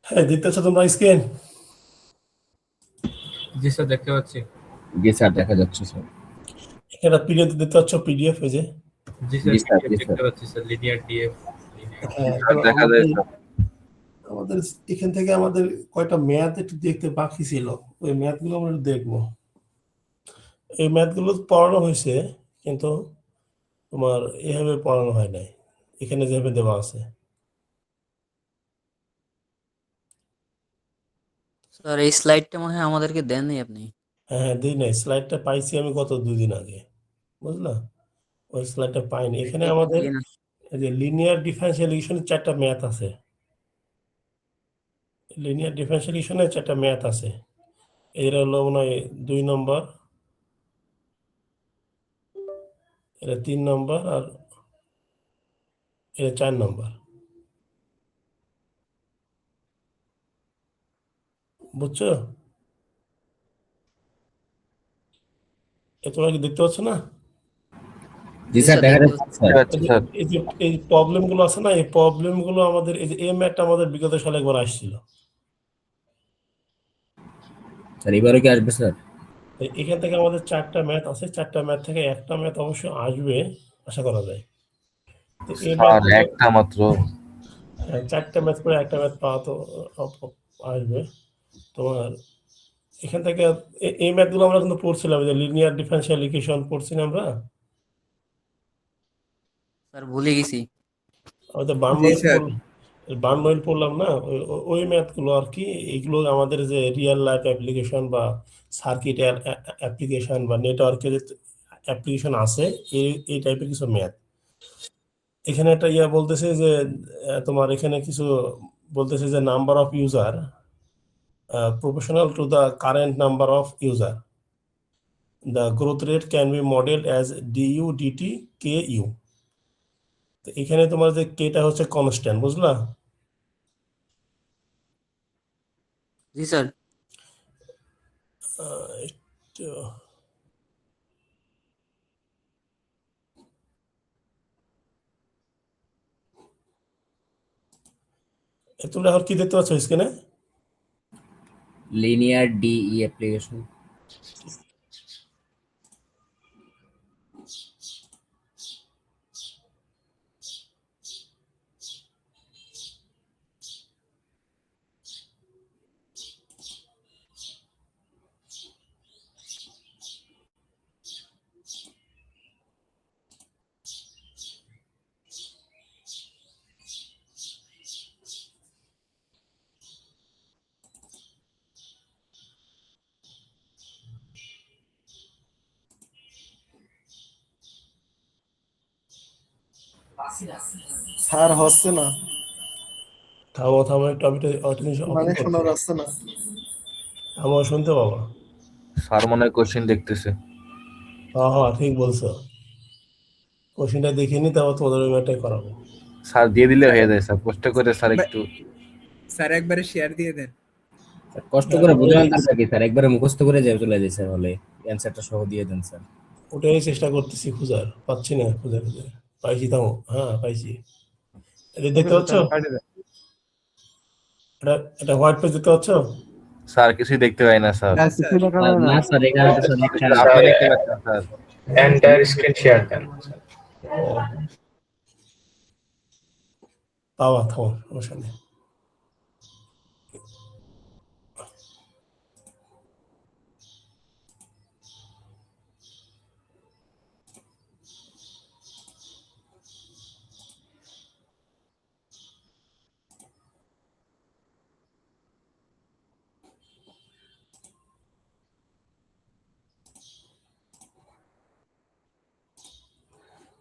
হ্যাঁ, দেখতেছো তোমরা স্ক্রিন? জি স্যার, দেখতে পাচ্ছি। জি স্যার, দেখা যাচ্ছে স্যার। এটা পিডিএফ দেখতে পাচ্ছ, পিডিএফ এই যে। জি জি স্যার, স্যার, জি দেখতে স্যার। পাচ্ছি স্যার, লিনিয়ার ডিএফ। হ্যাঁ, দেখা যায় স্যার। আমাদের এখান থেকে আমাদের কয়টা ম্যাথ একটু দেখতে বাকি ছিল, ওই ম্যাথগুলো আমরা একটু দেখবো। এই ম্যাথগুলো পড়ানো হয়েছে, কিন্তু তোমার এভাবে পড়ানো হয় নাই, এখানে যেভাবে দেওয়া আছে। স্যার এই স্লাইডটা মনে হয় আমাদেরকে দেননি আপনি। হ্যাঁ, দিই নাই, স্লাইডটা পাইছি আমি গত 2 দিন আগে, বুঝলা? ওই স্লাইডটা পাইনি। এখানে আমাদের এই যে লিনিয়ার ডিফারেনশিয়াল ইকুয়েশনের 4টা ম্যাথ আছে। লিনিয়ার ডিফারেনশিয়াল ইকুয়েশনের 4টা ম্যাথ আছে। এরা হলো মনে হয় 2 নম্বর, এটা 3 নম্বর, আর এটা 4 নম্বর। বুঝছো? তোমরা কি দেখতে পাচ্ছ না? জি স্যার, দেখা যাচ্ছে স্যার। এই যে এই প্রবলেম গুলো আছে না, এই প্রবলেম গুলো আমাদের, এই যে এই ম্যাথটা আমাদের বিগত সালে একবার আসছিল। স্যার এবারে কি আসবে স্যার? এখান থেকে আমাদের 4টা ম্যাথ আছে, 4টা ম্যাথ থেকে একটা ম্যাথ অবশ্যই আসবে, আশা করা যায়। তো এই স্যার একটা মাত্র 4টা ম্যাথ করে একটা ম্যাথ পাওয়া তো আসবে তোমার এখান থেকে। এই ম্যাথগুলো আমরা কিন্তু পড়ছিলাম, যে লিনিয়ার ডিফারেনশিয়াল ইকুয়েশন পড়ছি না আমরা। স্যার ভুলে গেছি। আমাদের জি স্যার। বার্নওয়েল পড়লাম না, ওই ম্যাথগুলো আর কি। এইগুলো আমাদের যে রিয়েল লাইফ অ্যাপ্লিকেশন বা সার্কিট অ্যাপ্লিকেশন বা নেটওয়ার্কের অ্যাপ্লিকেশন আছে, এই টাইপের কিছু ম্যাথ। এখানে একটা বলতেছে যে তোমার এখানে কিছু বলতেছে যে number of user proportional to the current number of user. The growth rate can be modeled as du dt ku. তো এখানে তোমার যে কেটা হচ্ছে কনস্ট্যান্ট, বুঝলা? জি স্যার। একটু তোমরা এখন কি দেখতে পাচ্ছ স্ক্রিনে? Linear DE application. স্যার হচ্ছে না, থামো থামো একটু, আমি মানে শোনা যাচ্ছে না। থামো, শুনতে পাবা? স্যার মনে হয় কোশ্চেন দেখতেছে। হ্যাঁ হ্যাঁ, ঠিক বলছো। কোশ্চেনটা দেখে নি, তারপর তোমাদের ওই ম্যাথটাই করাবো। স্যার দিয়ে দিলে হয়ে যায় স্যার, কষ্ট করে স্যার একটু। স্যার একবারে শেয়ার দিয়ে দেন। স্যার কষ্ট করে বোঝানোর দরকার কি স্যার? একবারে মুখস্থ করে যাবে চলে যায় স্যার, হলে অ্যানসারটা সহ দিয়ে দেন স্যার। ওটাই চেষ্টা করতেছি, খুঁজার পাচ্ছি না, খুঁজে খুঁজে পাইছি। থামো, হ্যাঁ পাইছি। এটা দেখতে পাচ্ছ? এটা হোয়াইট পেজ দেখতে পাচ্ছ? স্যার কিছুই দেখতে পাই না স্যার। না স্যার, এখানে তো স্যার একটা আপনি দেখতে পাচ্ছেন স্যার? এন্টায়ার স্ক্রিন শেয়ার দেন। পাওয়া থামো সমস্যা নেই।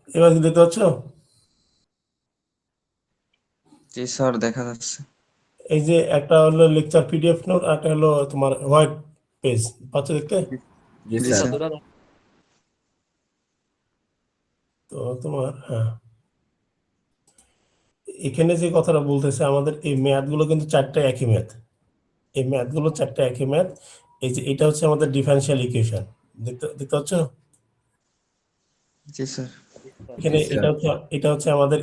এবার কি দেখতে পাচ্ছ? জি স্যার দেখা যাচ্ছে। এই যে একটা হলো লেকচার পিডিএফ নোট, আর একটা হলো তোমার হোয়াইট পেজ, পাচ্ছ দেখতে? জি জি স্যার। স্যার। তো তোমার হ্যাঁ, এখানে যে কথাটা বলতেছে আমাদের এই ম্যাথ গুলো কিন্তু চারটা একই ম্যাথ, এই ম্যাথ গুলো চারটা একই ম্যাথ। এই যে এটা হচ্ছে আমাদের ডিফারেনশিয়াল ইকুয়েশন, দেখতে দেখতে পাচ্ছ? জি স্যার। এখানে জি স্যার। এটা হচ্ছে আমাদের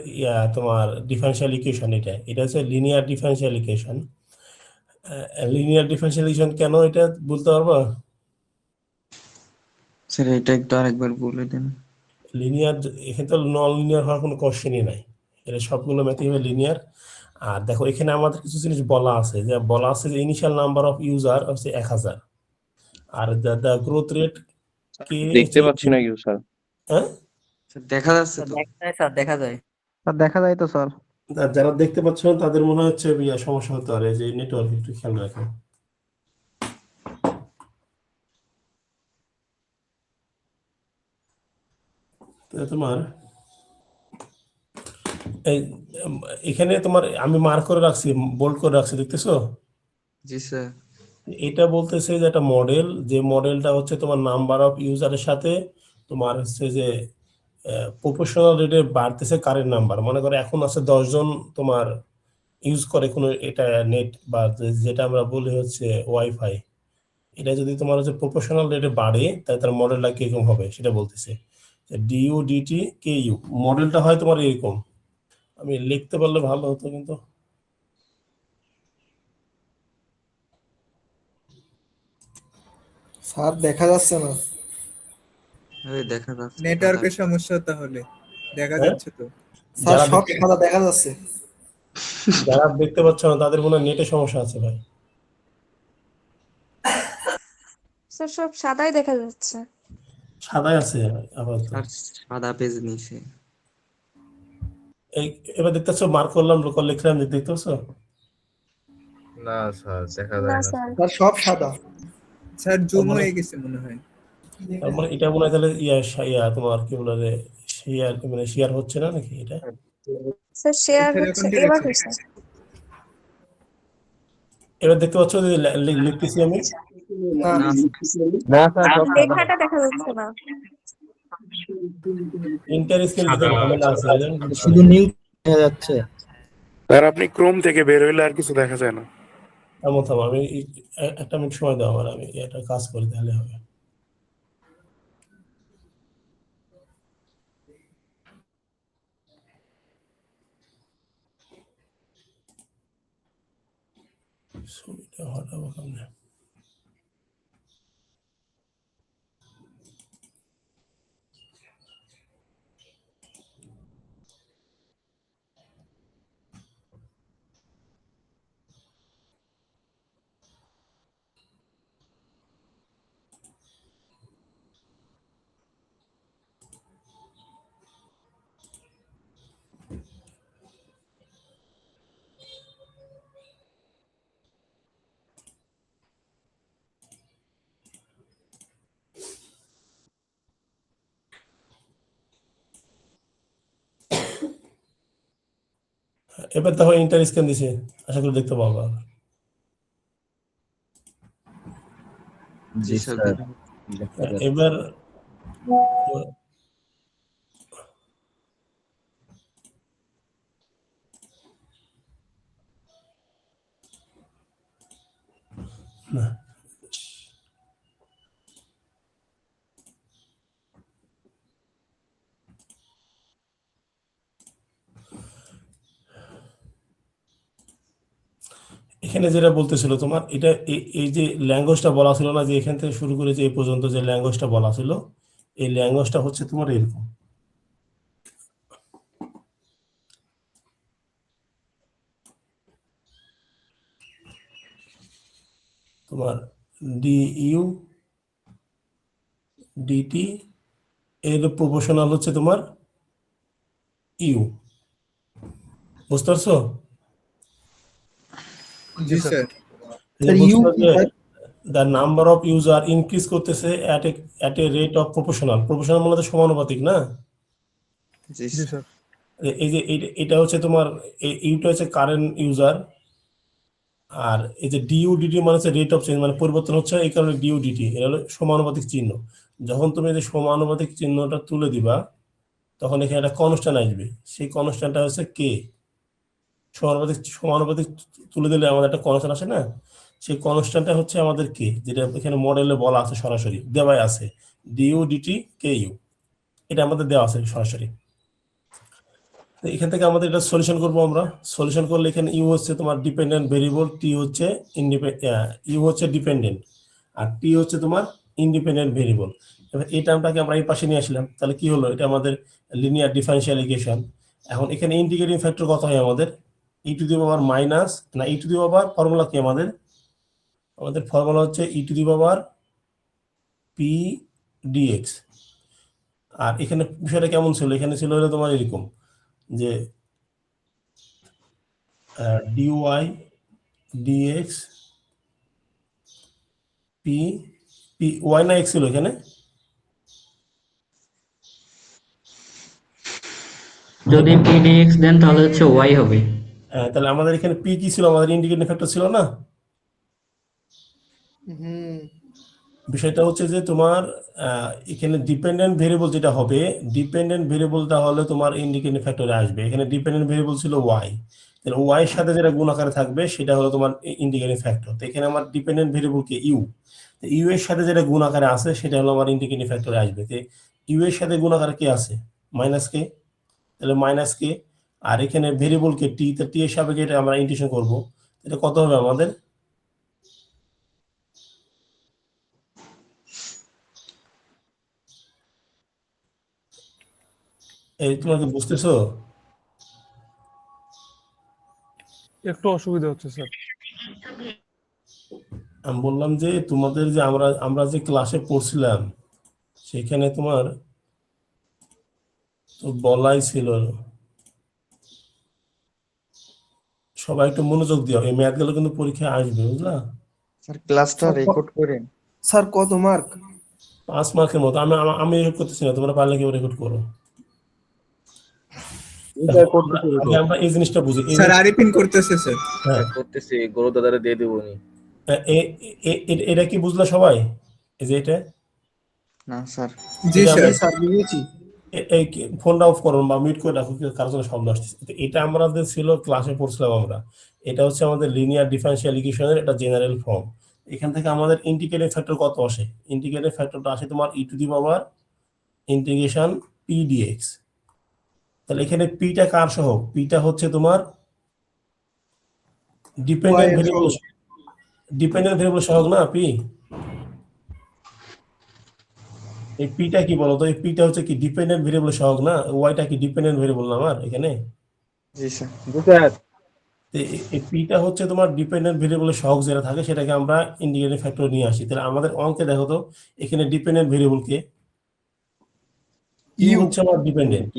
তোমার ডিফারেনশিয়াল ইকুয়েশন, এটা হচ্ছে linear differential equation. Linear differential equation কেন এটা বলতে পারবো? স্যার এটা একটু আরেকবার বলে দিন। লিনিয়ার, এখানে তো নন লিনিয়ার হওয়ার কোনো কোশ্চেনই নাই, এটা সবগুলো ম্যাথই হবে লিনিয়ার। আর দেখো এখানে আমাদের কিছু জিনিস বলা আছে, যে বলা আছে যে ইনিশিয়াল নাম্বার অফ ইউজার হচ্ছে 1000, আর দ্য গ্রোথ রেট কে দেখতে পাচ্ছি না কেউ স্যার। হ্যাঁ, স্যার দেখা যাচ্ছে তো। দেখা যায় স্যার, দেখা যায়। স্যার দেখা যায় তো স্যার। আর যারা দেখতে পাচ্ছ না তাদের মনে হচ্ছে সমস্যা হতে পারে, যে নেটওয়ার্ক একটু খেয়াল রাখো। তো তোমার এই এখানে তোমার আমি মার্ক করে রাখছি, বোল্ড করে রাখছি, দেখতেছো? জি স্যার। এটা বলতেছে যে একটা মডেল, যে মডেলটা হচ্ছে তোমার নাম্বার অফ ইউজারের সাথে তোমার হচ্ছে যে প্রপোর্শনাল রেটে বাড়তেছে কারেন্ট নাম্বার। মনে করো এখন আছে 10 জন তোমার ইউজ করে কোনো এটা নেট, বা যেটা আমরা বলি হচ্ছে ওয়াইফাই, এটা যদি তোমার হচ্ছে প্রপোর্শনাল রেটে বাড়ে তাহলে তার মডেলটা কিরকম হবে সেটা বলতেছে। ডিইউ ডিটি কে ইউ মডেলটা হয় তোমার এরকম। আমি লিখতে পারলে ভালো হতো কিন্তু। স্যার দেখা যাচ্ছে না। এই দেখা যাচ্ছে। নেটওয়ার্কের সমস্যা তাহলে। দেখা হ্যাঁ? যাচ্ছে তো। স্যার যারা সব দেখতে- সাদা দেখা যাচ্ছে। যারা দেখতে পাচ্ছ না তাদের মনে হয় নেটে সমস্যা আছে ভাই। স্যার সব সাদাই দেখা যাচ্ছে। সাদাই আছে আপাতত। স্যার সাদা পেজ নিচে। এই এবার দেখতেছো মার্ক করলাম, লোকাল লিখলাম, দেখতে পাচ্ছ? না স্যার দেখা না যায় না। স্যার, স্যার সব সাদা। স্যার জুম তার মানে- হয়ে গেছে মনে হয়। তার মানে এটা মনে হয় তাহলে তোমার কি বলে রে, শেয়ার মানে শেয়ার হচ্ছে না নাকি এটা? স্যার শেয়ার স্যার, হচ্ছে, এখন ঠিক এবার আছে। হয়েছে। এবার দেখতে পাচ্ছ যে লিখতেছি আমি? না না না স্যার সব সাদা। লেখাটা দেখা যাচ্ছে না। ইন্টার স্ক্রিন সাদা। ঝামেলা আছে, এই জন্য বুঝতে শুধু পারি। নিউ দেখা যাচ্ছে। স্যার আপনি ক্রোম থেকে বের হইলে আর কিছু দেখা যায় না। থামো থামো, আমি একটা মিনিট সময় দাও আমার, আমি এটা কাজ করি তাহলে হবে। ছবিটা হটাবো কেমনে? এবার দেখো ইন্টার স্ক্রিন দিছে, আশা করি দেখতে পাবো। জি স্যার, স্যার দেখা যাচ্ছে। এবার না, এখানে যেটা বলতেছিল তোমার এটা এই যে ল্যাঙ্গুয়েজটা বলা ছিল না, যে এখান থেকে শুরু করে যে এই পর্যন্ত যে ল্যাঙ্গুয়েজটা বলা ছিল, এই ল্যাঙ্গুয়েজটা হচ্ছে তোমার এরকম। তোমার ডি ইউ ডিটি এর প্রপোর্শনাল হচ্ছে তোমার ইউ, বুঝতে পারছো? জি স্যার এই যে বলছিল যে the number of user increase করতেছে at a rate of proportional মানে তো সমানুপাতিক না? জি জি স্যার স্যার এই যে এটা হচ্ছে তোমার ইউটা হচ্ছে কারেন্ট ইউজার, আর এই যে ডিউ ডিটি মানে হচ্ছে রেট অফ চেঞ্জ, মানে পরিবর্তন হচ্ছে, এই কারণে ডিউ ডিটি এটা হলো সমানুপাতিক চিহ্ন। যখন তুমি এই যে সমানুপাতিক চিহ্নটা তুলে দিবা তখন এখানে একটা কনস্ট্যান্ট আসবে, সেই কনস্ট্যান্টটা হচ্ছে কে। সমানুপাতিক তুলে দিলে আমাদের একটা কনস্ট্যান্ট আসে না, সেই কনস্ট্যান্টটা হচ্ছে আমাদের কে, যেটা এখানে মডেলে বলা আছে, সরাসরি দেওয়াই আছে, ডিউ ডিটি কে ইউ, এটা আমাদের দেওয়া আছে সরাসরি। তো এখান থেকে আমাদের এটা সলিউশন করবো আমরা। সলিউশন করলে এখানে ইউ হচ্ছে তোমার ডিপেন্ডেন্ট ভেরিয়েবল, টি হচ্ছে ইউ হচ্ছে ডিপেন্ডেন্ট, আর টি হচ্ছে তোমার ইন্ডিপেন্ডেন্ট ভেরিয়েবল। এবার এই টার্মটাকে আমরা এই পাশে নিয়ে আসলাম, তাহলে কি হলো, এটা আমাদের লিনিয়ার ডিফারেনশিয়াল ইকুয়েশন। এখন এখানে ইন্টিগ্রেটিং ফ্যাক্টর কত হয় আমাদের, e to the power minus না, ই টু দি পাওয়ার ফর্মুলা কি আমাদের ফর্মুলা হচ্ছে e to the power p dx. আর এখানে বিষয়টা কেমন ছিল, এখানে ছিল হলো তোমার এরকম যে D Y D X P P Y না এক্স ছিল এখানে, যদি pdx দেন তাহলে হচ্ছে y হবে। তাহলে আমাদের এখানে পি কি ছিল, আমাদের ইন্ডিকেটিং ফ্যাক্টর ছিল না। বিষয়টা হচ্ছে যে তোমার এখানে ডিপেন্ডেন্ট ভেরিয়েবল যেটা হবে, ডিপেন্ডেন্ট ভেরিয়েবলটা হলে তোমার ইন্ডিকেটিং ফ্যাক্টরে আসবে। এখানে ডিপেন্ডেন্ট ভেরিয়েবল ছিল ওয়াই, তাহলে ওয়াই এর সাথে যেটা গুণ আকারে থাকবে সেটা হলো তোমার ইন্ডিকেটিং ফ্যাক্টর। তো এখানে আমার ডিপেন্ডেন্ট ভেরিয়েবল কে ইউ, তো ইউ এর সাথে যেটা গুণ আকারে আছে সেটা হলো আমার ইন্ডিকেটিং ফ্যাক্টরে আসবে। তো ইউ এর সাথে গুণ আকারে কে আছে, মাইনাস কে, তাহলে মাইনাস কে, আর এখানে ভেরিয়েবল কে টি, তো টি এর সাপেক্ষে এটা আমরা ইন্টিগ্রেশন করব, এটা কত হবে আমাদের, এই তোমরা কি বুঝতেছো? একটু অসুবিধা হচ্ছে স্যার। আমি বললাম যে তোমাদের যে আমরা যে ক্লাসে পড়ছিলাম সেখানে তোমার তো বলাই ছিল, সবাই একটু মনোযোগ দিও, এই ম্যাথ গুলো কিন্তু পরীক্ষায় আসবে, বুঝলা? স্যার ক্লাসটা রেকর্ড করেন। স্যার কত মার্ক? 5 মার্কের মতো। আমি রেকর্ড করতেছি না, তোমরা পারলে কেউ রেকর্ড করো। আমরা এই জিনিসটা বুঝি, স্যার আরিফিন করতেছে স্যার। হ্যাঁ করতেছি, গরু দাদারে দিয়ে দেবো নি। এটা কি বুঝলা সবাই, এই যে এটা, না স্যার জি স্যার এই ফোনটা অফ করো বা মিউট করে রাখো, কারোর জন্য শব্দ আসছে। এটা আমাদের ছিল ক্লাসে পড়ছিলাম আমরা, এটা হচ্ছে আমাদের লিনিয়ার ডিফারেনশিয়াল ইকুয়েশনের একটা জেনারেল ফর্ম। এখান থেকে আমাদের ইন্টিগ্রেটিং ফ্যাক্টর কত আসে, ইন্টিগ্রেটিং ফ্যাক্টরটা আসে তোমার e to the power integration p dx. তাহলে এখানে পিটা কার সহগ, পিটা হচ্ছে তোমার ডিপেন্ডেন্ট ভেরিয়েবল সহগ না পি। এই পিটা কি বলতো, এই পিটা হচ্ছে কি ডিপেন্ডেন্ট ভেরিয়েবল সহগ না, ওয়াইটা কি ডিপেন্ডেন্ট ভেরিয়েবল না আমার এখানে। জি স্যার এই পিটা হচ্ছে তোমার ডিপেন্ডেন্ট ভেরিয়েবলের সহগ যেটা থাকে সেটাকে আমরা ইন্ডিকেটিং ফ্যাক্টর নিয়ে আসি। তাহলে আমাদের অঙ্কে দেখো তো এখানে ডিপেন্ডেন্ট ভেরিয়েবল কে, ইউ হচ্ছে আমার ডিপেন্ডেন্ট,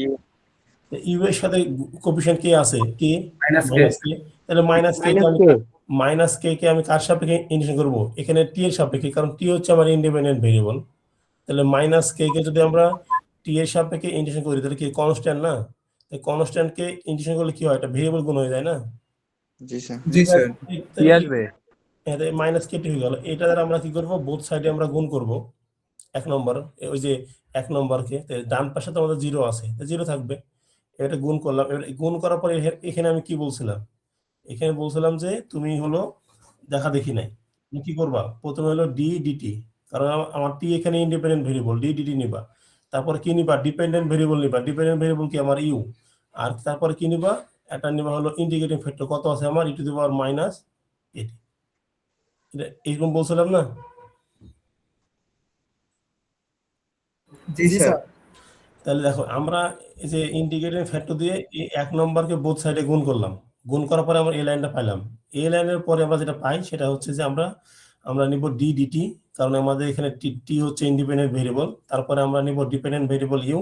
ইউ এর সাথে কোএফিশিয়েন্ট কে আছে, কে মাইনাস কে, তাহলে মাইনাস কে কে আমি কার সাপেক্ষে ইন্টিগ্রেশন করব, এখানে টি এর সাপেক্ষে, কারণ টি হচ্ছে আমার ইন্ডিপেন্ডেন্ট ভেরিয়েবল। তাহলে মাইনাস কে কে যদি আমরা টি এর সাপেক্ষে ইন্টিগ্রেশন করি তাহলে কি কনস্ট্যান্ট না, তাই কনস্ট্যান্ট কে ইন্টিগ্রেশন করলে কি হয়, এটা ভেরিয়েবল গুণ হয়ে যায় না। জি স্যার জি স্যার কি আসবে? মাইনাস কেটে হয়ে গেল, এটা দ্বারা আমরা কি করব, বোথ সাইডে আমরা গুণ করব। 1 নম্বর, ওই যে 1 নম্বরকে ডান পাশে তো আমাদের 0 আছে, জিরো থাকবে, এটা গুণ করলাম। এবার গুণ করার পরে এখানে আমি কি বলছিলাম, এখানে বলছিলাম যে তুমি হলো দেখা দেখি নাই, তুমি কি করবা, প্রথমে হলো ডি ডিটি, কারণ আমার টি এখানে ইন্ডিপেন্ডেন্ট ভেরিয়েবল, ডি ডিটি নিবা। তারপরে কি নিবা, ডিপেন্ডেন্ট ভেরিয়েবল নিবা, ডিপেন্ডেন্ট ভেরিয়েবল কি আমার ইউ। আর তারপরে কি নিবা, এটা নিবা হলো ইন্টিগ্রেটিং ফ্যাক্টর কত আছে আমার, ই টু দি পাওয়ার মাইনাস এটি, এরকম বলছিলাম না। জি স্যার তাহলে দেখো আমরা এই যে ইন্টিগ্রেটিং ফ্যাক্টর দিয়ে এই 1 নম্বরকে বোথ সাইডে গুণ করলাম, গুণ করার পরে আমরা এই লাইনটা পাইলাম। এই লাইনের পরে আমরা যেটা পাই সেটা হচ্ছে যে আমরা আমরা নিব ডি ডিটি, কারণ আমাদের এখানে টি হচ্ছে ইন্ডিপেন্ডেন্ট ভেরিয়েবল। তারপরে আমরা নিব ডিপেন্ডেন্ট ভেরিয়েবল ইউ,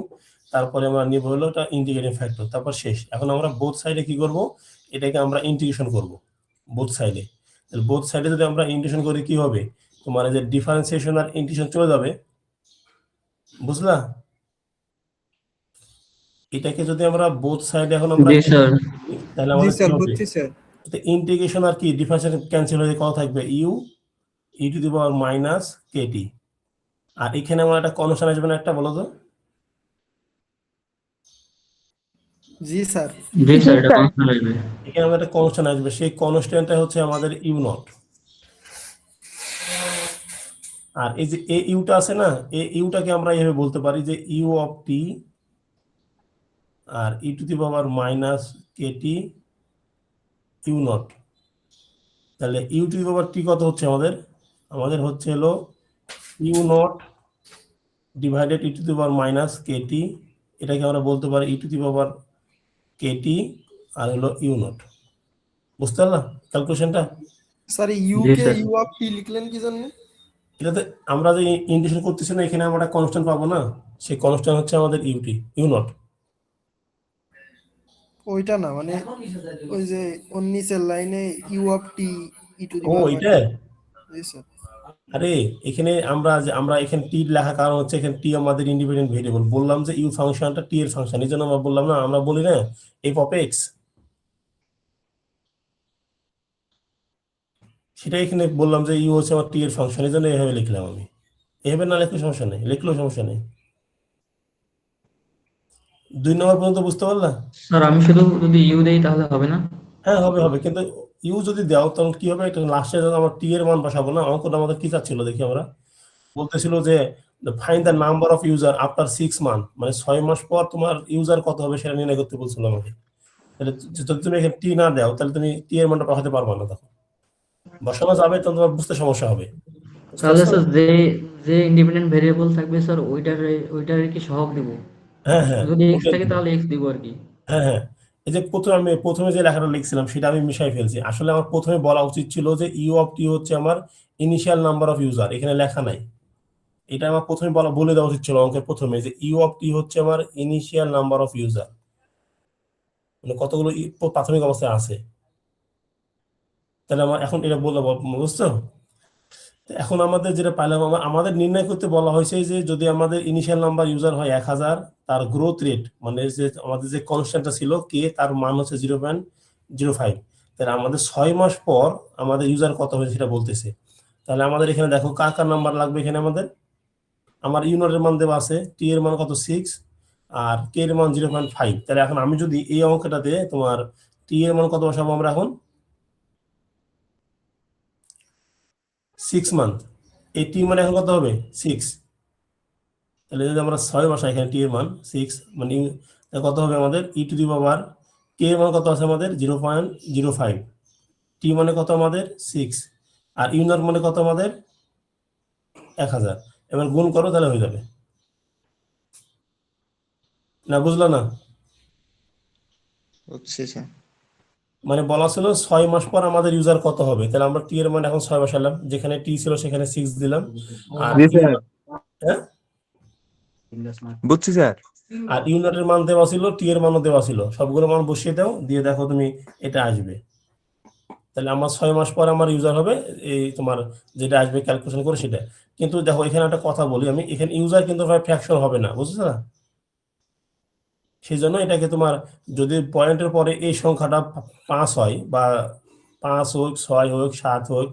তারপরে আমরা নিব হলো এটা ইন্টিগ্রেটিং ফ্যাক্টর, তারপর শেষ। এখন আমরা বোথ সাইডে কি করব, এটাকে আমরা ইন্টিগ্রেশন করব বোথ সাইডে। তাহলে বোথ সাইডে যদি আমরা ইন্টিগ্রেশন করি কি হবে, তোমার এই যে ডিফারেন্সিয়েশন আর ইন্টিগ্রেশন চলে যাবে, বুঝলা? এটাকে যদি আমরা বোথ সাইডে এখন আমরা জি স্যার। তাহলে জি আমাদের কি স্যার হবে, বুঝছি স্যার। ইন্টিগ্রেশন আর কি ডিফারেন্সিয়েশন ক্যান্সেল হয়ে কত থাকবে, e to the power minus kt. আর এখানে আমার একটা কনস্ট্যান্ট আসবে না একটা, বলো তো? জি স্যার। জি স্যার, এটা কনস্ট্যান্ট আসবে। এখানে আমাদের একটা কনস্ট্যান্ট আসবে, সেই কনস্ট্যান্টটা হচ্ছে আমাদের ইউ নট। আর এই যে এ ইউটা আছে না, এই ইউটাকে আমরা এইভাবে বলতে পারি যে ইউ অফ টি আর ই to the power minus K T U naught. তাহলে U to the power T কত হচ্ছে আমাদের, আমাদের হচ্ছে হলো U naught divided E to the power minus K T, এটাকে আমরা বলতে পারি ই টু দি পাওয়ার কেটি আর হলো ইউ নট। বুঝতে পারলাম ক্যালকুলেশনটা? স্যার ইউ জি কে স্যার। ইউ অফ টি লিখলেন কি জন্য? এটাতে আমরা যে ইন্টিগ্রেশন করতেছি না, এখানে আমরা একটা কনস্ট্যান্ট পাবো না, সেই কনস্ট্যান্ট হচ্ছে আমাদের ইউটি ইউ নট। ওইটা না, মানে ওই যে ওর নিচের লাইনে u of T E to the ও পাওয়ার। এটা, জি স্যার। আরে এখানে আমরা এখানে টি লেখা কারণ হচ্ছে এখানে টি আমাদের ইন্ডিপেন্ডেন্ট ভেরিয়েবল, বললাম যে ইউ ফাংশনটা টি এর ফাংশন, এই জন্য আমরা বললাম না, আমরা বলি না এফ অফ এক্স, সেটা এখানে বললাম যে ইউ হচ্ছে আমার টি এর ফাংশন, এই জন্য এভাবে লিখলাম আমি। এভাবে না লিখলে সমস্যা নেই, লিখলেও সমস্যা নেই। 2 নম্বর পর্যন্ত বুঝতে পারলাম? স্যার আমি শুধু যদি ইউ দেই তাহলে হবে না? হ্যাঁ হবে হবে, কিন্তু ইউ যদি দাও তখন কি হবে, একটা লাস্টে যখন আমরা টি এর মান বসাবো না, অঙ্কটা আমাদের কি চাচ্ছিল দেখি, আমরা বলতেছিল যে find the number of user after 6 month, মানে 6 মাস পর তোমার ইউজার কত হবে সেটা নির্ণয় করতে বলছিল আমাকে। তাহলে যদি তুমি এখানে টি না দাও তাহলে তুমি টি এর মানটা বসাতে পারবে না, তখন বসানো যাবে তখন তোমার বুঝতে সমস্যা হবে। তাহলে স্যার যে যে ইন্ডিপেন্ডেন্ট ভেরিয়েবল থাকবে স্যার ওইটার কি সহগ দিব? হ্যাঁ হ্যাঁ যদি এক্স ওটাই থাকে দিবে। তাহলে এক্স দিব আর কি। হ্যাঁ হ্যাঁ, এই যে প্রথমে যে লেখাটা লিখছিলাম সেটা আমি মিশাই ফেলছি। আসলে আমার প্রথমে বলা উচিত ছিল যে ইউ অফ টি হচ্ছে আমার ইনিশিয়াল নাম্বার অফ ইউজার, এখানে লেখা নাই। এটা আমার প্রথমে বলে দেওয়া উচিত ছিল অঙ্কের প্রথমে, যে ইউ অফ টি হচ্ছে আমার ইনিশিয়াল নাম্বার অফ ইউজার, মানে কতগুলো প্রাথমিক অবস্থায় আছে। তাহলে আমার এখন এটা বললো, বুঝছো? তো এখন আমাদের যেটা পাইলাম, আমাদের নির্ণয় করতে বলা হয়েছে যে যদি আমাদের ইনিশিয়াল নাম্বার ইউজার হয় 1000, তার গ্রোথ রেট মানে যে আমাদের যে কনস্ট্যান্টটা ছিল কে, তার মান হচ্ছে 0.05, তাহলে আমাদের 6 মাস পর আমাদের ইউজার কত হয়েছে সেটা বলতেছে। তাহলে আমাদের এখানে দেখো কার কার নাম্বার লাগবে, এখানে আমাদের আমার ইউনিটের মান দেওয়া আছে, টি এর মান কত 6 আর কে এর মান 0.5। তাহলে এখন আমি যদি এই অঙ্কটাতে তোমার টি এর মান কত বসাবো আমরা এখন, 6 মান্থ, এই টি মানে এখন কত হবে 6, তাহলে যদি আমরা 6 বসাই এখানে টি এর মান 6, মানে কত হবে আমাদের ই টু দি পাওয়ার কে এর মান কত আছে আমাদের 0.05, টি মানে কত আমাদের 6 আর ইউনিট মানে কত আমাদের 1000। এবার গুণ করো তাহলে হয়ে যাবে। না বুঝলো না? বুঝছি স্যার। মানে বলা ছিল 6 মাস পর আমাদের ইউজার কত হবে, তাহলে আমরা টি এর মান এখন 6 বসালাম, যেখানে টি ছিল সেখানে 6 দিলাম। আর জি স্যার। হ্যাঁ, বুঝছি স্যার। আর ইউনিটের মান দেওয়া ছিল, টি এর মানও দেওয়া ছিল, সবগুলো মান বসিয়ে দাও, দিয়ে দেখো তুমি এটা আসবে। তাহলে আমার 6 মাস পর আমার ইউজার হবে এই তোমার যেটা আসবে ক্যালকুলেশন করে সেটা। কিন্তু দেখো এখানে একটা কথা বলি আমি, এখানে ইউজার কিন্তু ফ্র্যাকশন হবে না, বুঝছো না? সেই জন্য এটাকে তোমার যদি পয়েন্টের পরে এই সংখ্যাটা 5 হয় বা 5 হোক 6 হোক 7 হোক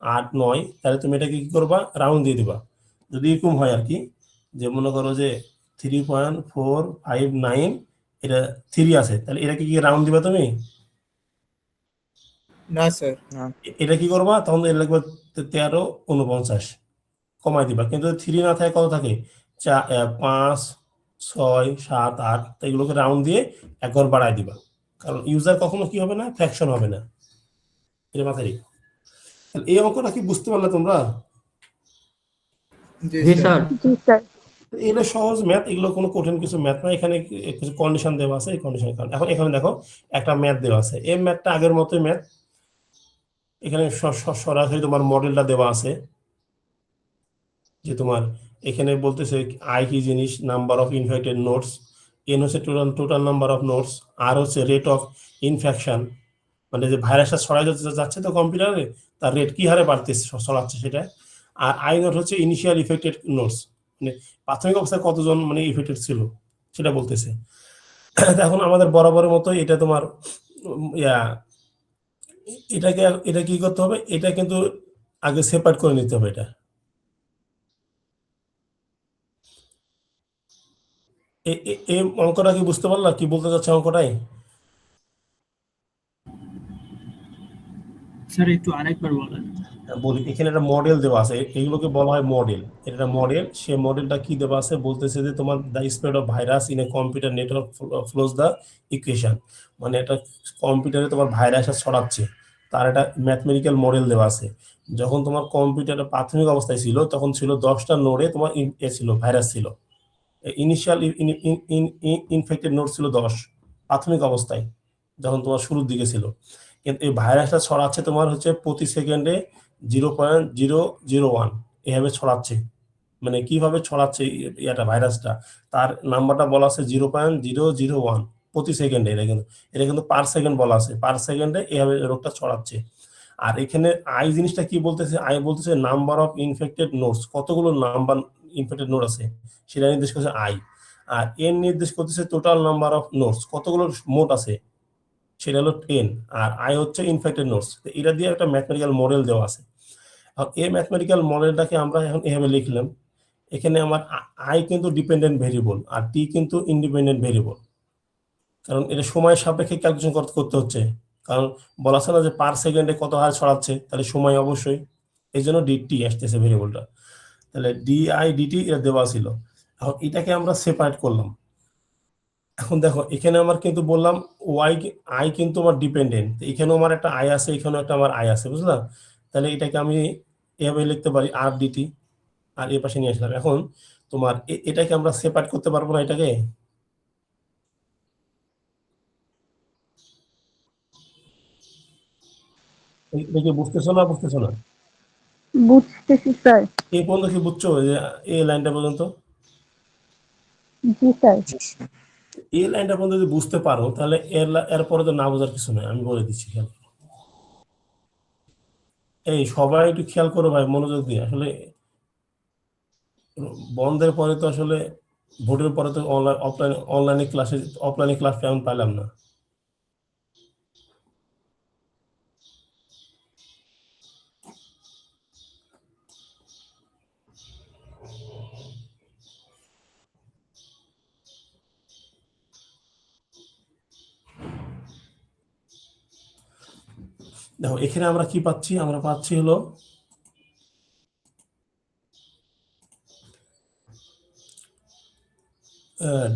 8 9, তাহলে তুমি এটাকে কি করবা, রাউন্ড দিয়ে দিবা। যদি এরকম হয় আর কি, যে মনে করো যে 3.459 এটা 3 আছে, তাহলে এটাকে কি রাউন্ড দিবা তুমি? না স্যার। এটা কি করবা, তখন এটা লাগবে 1349 কমাই দিবা। কিন্তু 3 না থাকে কত থাকে, 5 6 7 8, তো এগুলোকে রাউন্ড দিয়ে একবার বাড়াই দিবা, কারণ ইউজার কখনো কি হবে না, ফ্র্যাকশন হবে না। এটা মাথায় রেখো। তাহলে এই অঙ্কটা কি বুঝতে পারলে তোমরা? জি স্যার। জি স্যার। এগুলো সহজ ম্যাথ, এগুলো কোনো কঠিন কিছু ম্যাথ না। এখানে কিছু কন্ডিশন দেওয়া আছে, এই কন্ডিশনের কারণে এখন এখানে দেখো একটা ম্যাথ দেওয়া আছে, এই ম্যাথটা আগের মতোই ম্যাথ। এখানে সরাসরি তোমার মডেলটা দেওয়া আছে, যে তোমার এখানে বলতেছে আই কি জিনিস, number of infected nodes, n হচ্ছে total total number of nodes, আর হচ্ছে রেট অফ ইনফেকশন, মানে যে ভাইরাসটা ছড়াই যাচ্ছে তো কম্পিউটারে, তার রেট কি হারে বাড়তেছে ছড়াচ্ছে সেটা। আর আই নোট হচ্ছে ইনিশিয়াল ইফেক্টেড নোটস, মানে প্রাথমিক অবস্থায় কতজন মানে ইফেক্টেড ছিল সেটা বলতেছে। তো এখন আমাদের বরাবরের মতো এটা তোমার ইয়া এটাকে এটা কি করতে হবে, এটা কিন্তু আগে সেপারেট করে নিতে হবে এটা। এই অঙ্কটা কি বুঝতে পারলা কি বলতে চাচ্ছে অঙ্কটাই? স্যার একটু আরেকবার বলেন। বলি, এখানে একটা মডেল দেওয়া আছে, এগুলোকে বলা হয় মডেল। এটা মডেল, সে মডেলটা কি দেওয়া আছে বলতেছে যে তোমার the spread of virus in a computer network flows the equation, মানে একটা কম্পিউটারে তোমার ভাইরাস ছড়াচ্ছে, তার একটা ম্যাথমেটিক্যাল মডেল দেওয়া আছে। যখন তোমার কম্পিউটারের প্রাথমিক অবস্থায় ছিল তখন ছিল 10টা নোডে তোমার ছিল ভাইরাস ছিল, ইনিশিয়াল ইনফেক্টেড নোড ছিল 10 প্রাথমিক অবস্থায় যখন তোমার শুরুর দিকে ছিল। কিন্তু এই ভাইরাসটা ছড়াচ্ছে তোমার হচ্ছে প্রতি সেকেন্ডে 0.001 এভাবে ছড়াচ্ছে। মানে কিভাবে ছড়াচ্ছে এটা ভাইরাসটা, তার নাম্বারটা বলা আছে 0.001 প্রতি সেকেন্ডে। এটা কিন্তু পার সেকেন্ড বলা আছে, পার সেকেন্ডে এভাবে রোগটা ছড়াচ্ছে। আর এখানে আই জিনিসটা কি বলতেছে, আই বলতেছে নাম্বার অফ ইনফেক্টেড নোডস, কতগুলো নাম্বার ইনফেক্টেড নোড আছে সেটা নির্দেশ করছে আই। আর এন নির্দেশ করতেছে টোটাল নাম্বার অফ নোডস, কতগুলো মোট আছে সেটা হলো 10। আর আই হচ্ছে ইনফেক্টেড নোডস। এটা দিয়ে একটা ম্যাথমেটিক্যাল মডেল দেওয়া আছে। আর এই ম্যাথমেটিক্যাল মডেলটাকে আমরা এখন এভাবে লিখলাম, এখানে আমার আই কিন্তু ডিপেন্ডেন্ট ভেরিয়েবল আর টি কিন্তু ইন্ডিপেন্ডেন্ট ভেরিয়েবল, কারণ এটা সময়ের সাপেক্ষে ক্যালকুলেশন করতে হচ্ছে। কারণ বলা আছে না যে পার সেকেন্ডে কত হারে ছড়াচ্ছে, তাহলে সময় অবশ্যই, এই জন্য ডিটি আসতেছে ভেরিয়েবলটা। তাহলে ডিআই ডিটি এটা দেওয়া ছিল। এখন এটাকে আমরা সেপারেট করলাম। এখন দেখো এখানে আমার কিন্তু বললাম ওয়াই আই কিন্তু আমার ডিপেন্ডেন্ট, এখানেও আমার একটা আই আছে, এখানেও একটা আমার আই আছে, বুঝলা? তাহলে এটাকে আমি এভাবে লিখতে পারি আর ডিটি, আর এর পাশে নিয়ে আসলাম। এখন তোমার এটাকে আমরা সেপারেট করতে পারবো না এটাকে? এটা কি বুঝতেছো না বুঝতেছো না? বুঝতেছি স্যার। এই পর্যন্ত কি বুঝছো যে এই লাইনটা পর্যন্ত? জি স্যার। জি স্যার। এই লাইনটা পর্যন্ত যদি বুঝতে পারো তাহলে এরপরে তো না বোঝার কিছু নয়, আমি বলে দিচ্ছি খেয়াল করো। এই সবাই একটু খেয়াল করো ভাই, মনোযোগ দিয়ে। আসলে বন্ধের পরে তো আসলে ভোটের পরে তো অনলাইনে ক্লাস তেমন পাইলাম না। দেখো এখানে আমরা কি পাচ্ছি, আমরা পাচ্ছি হলো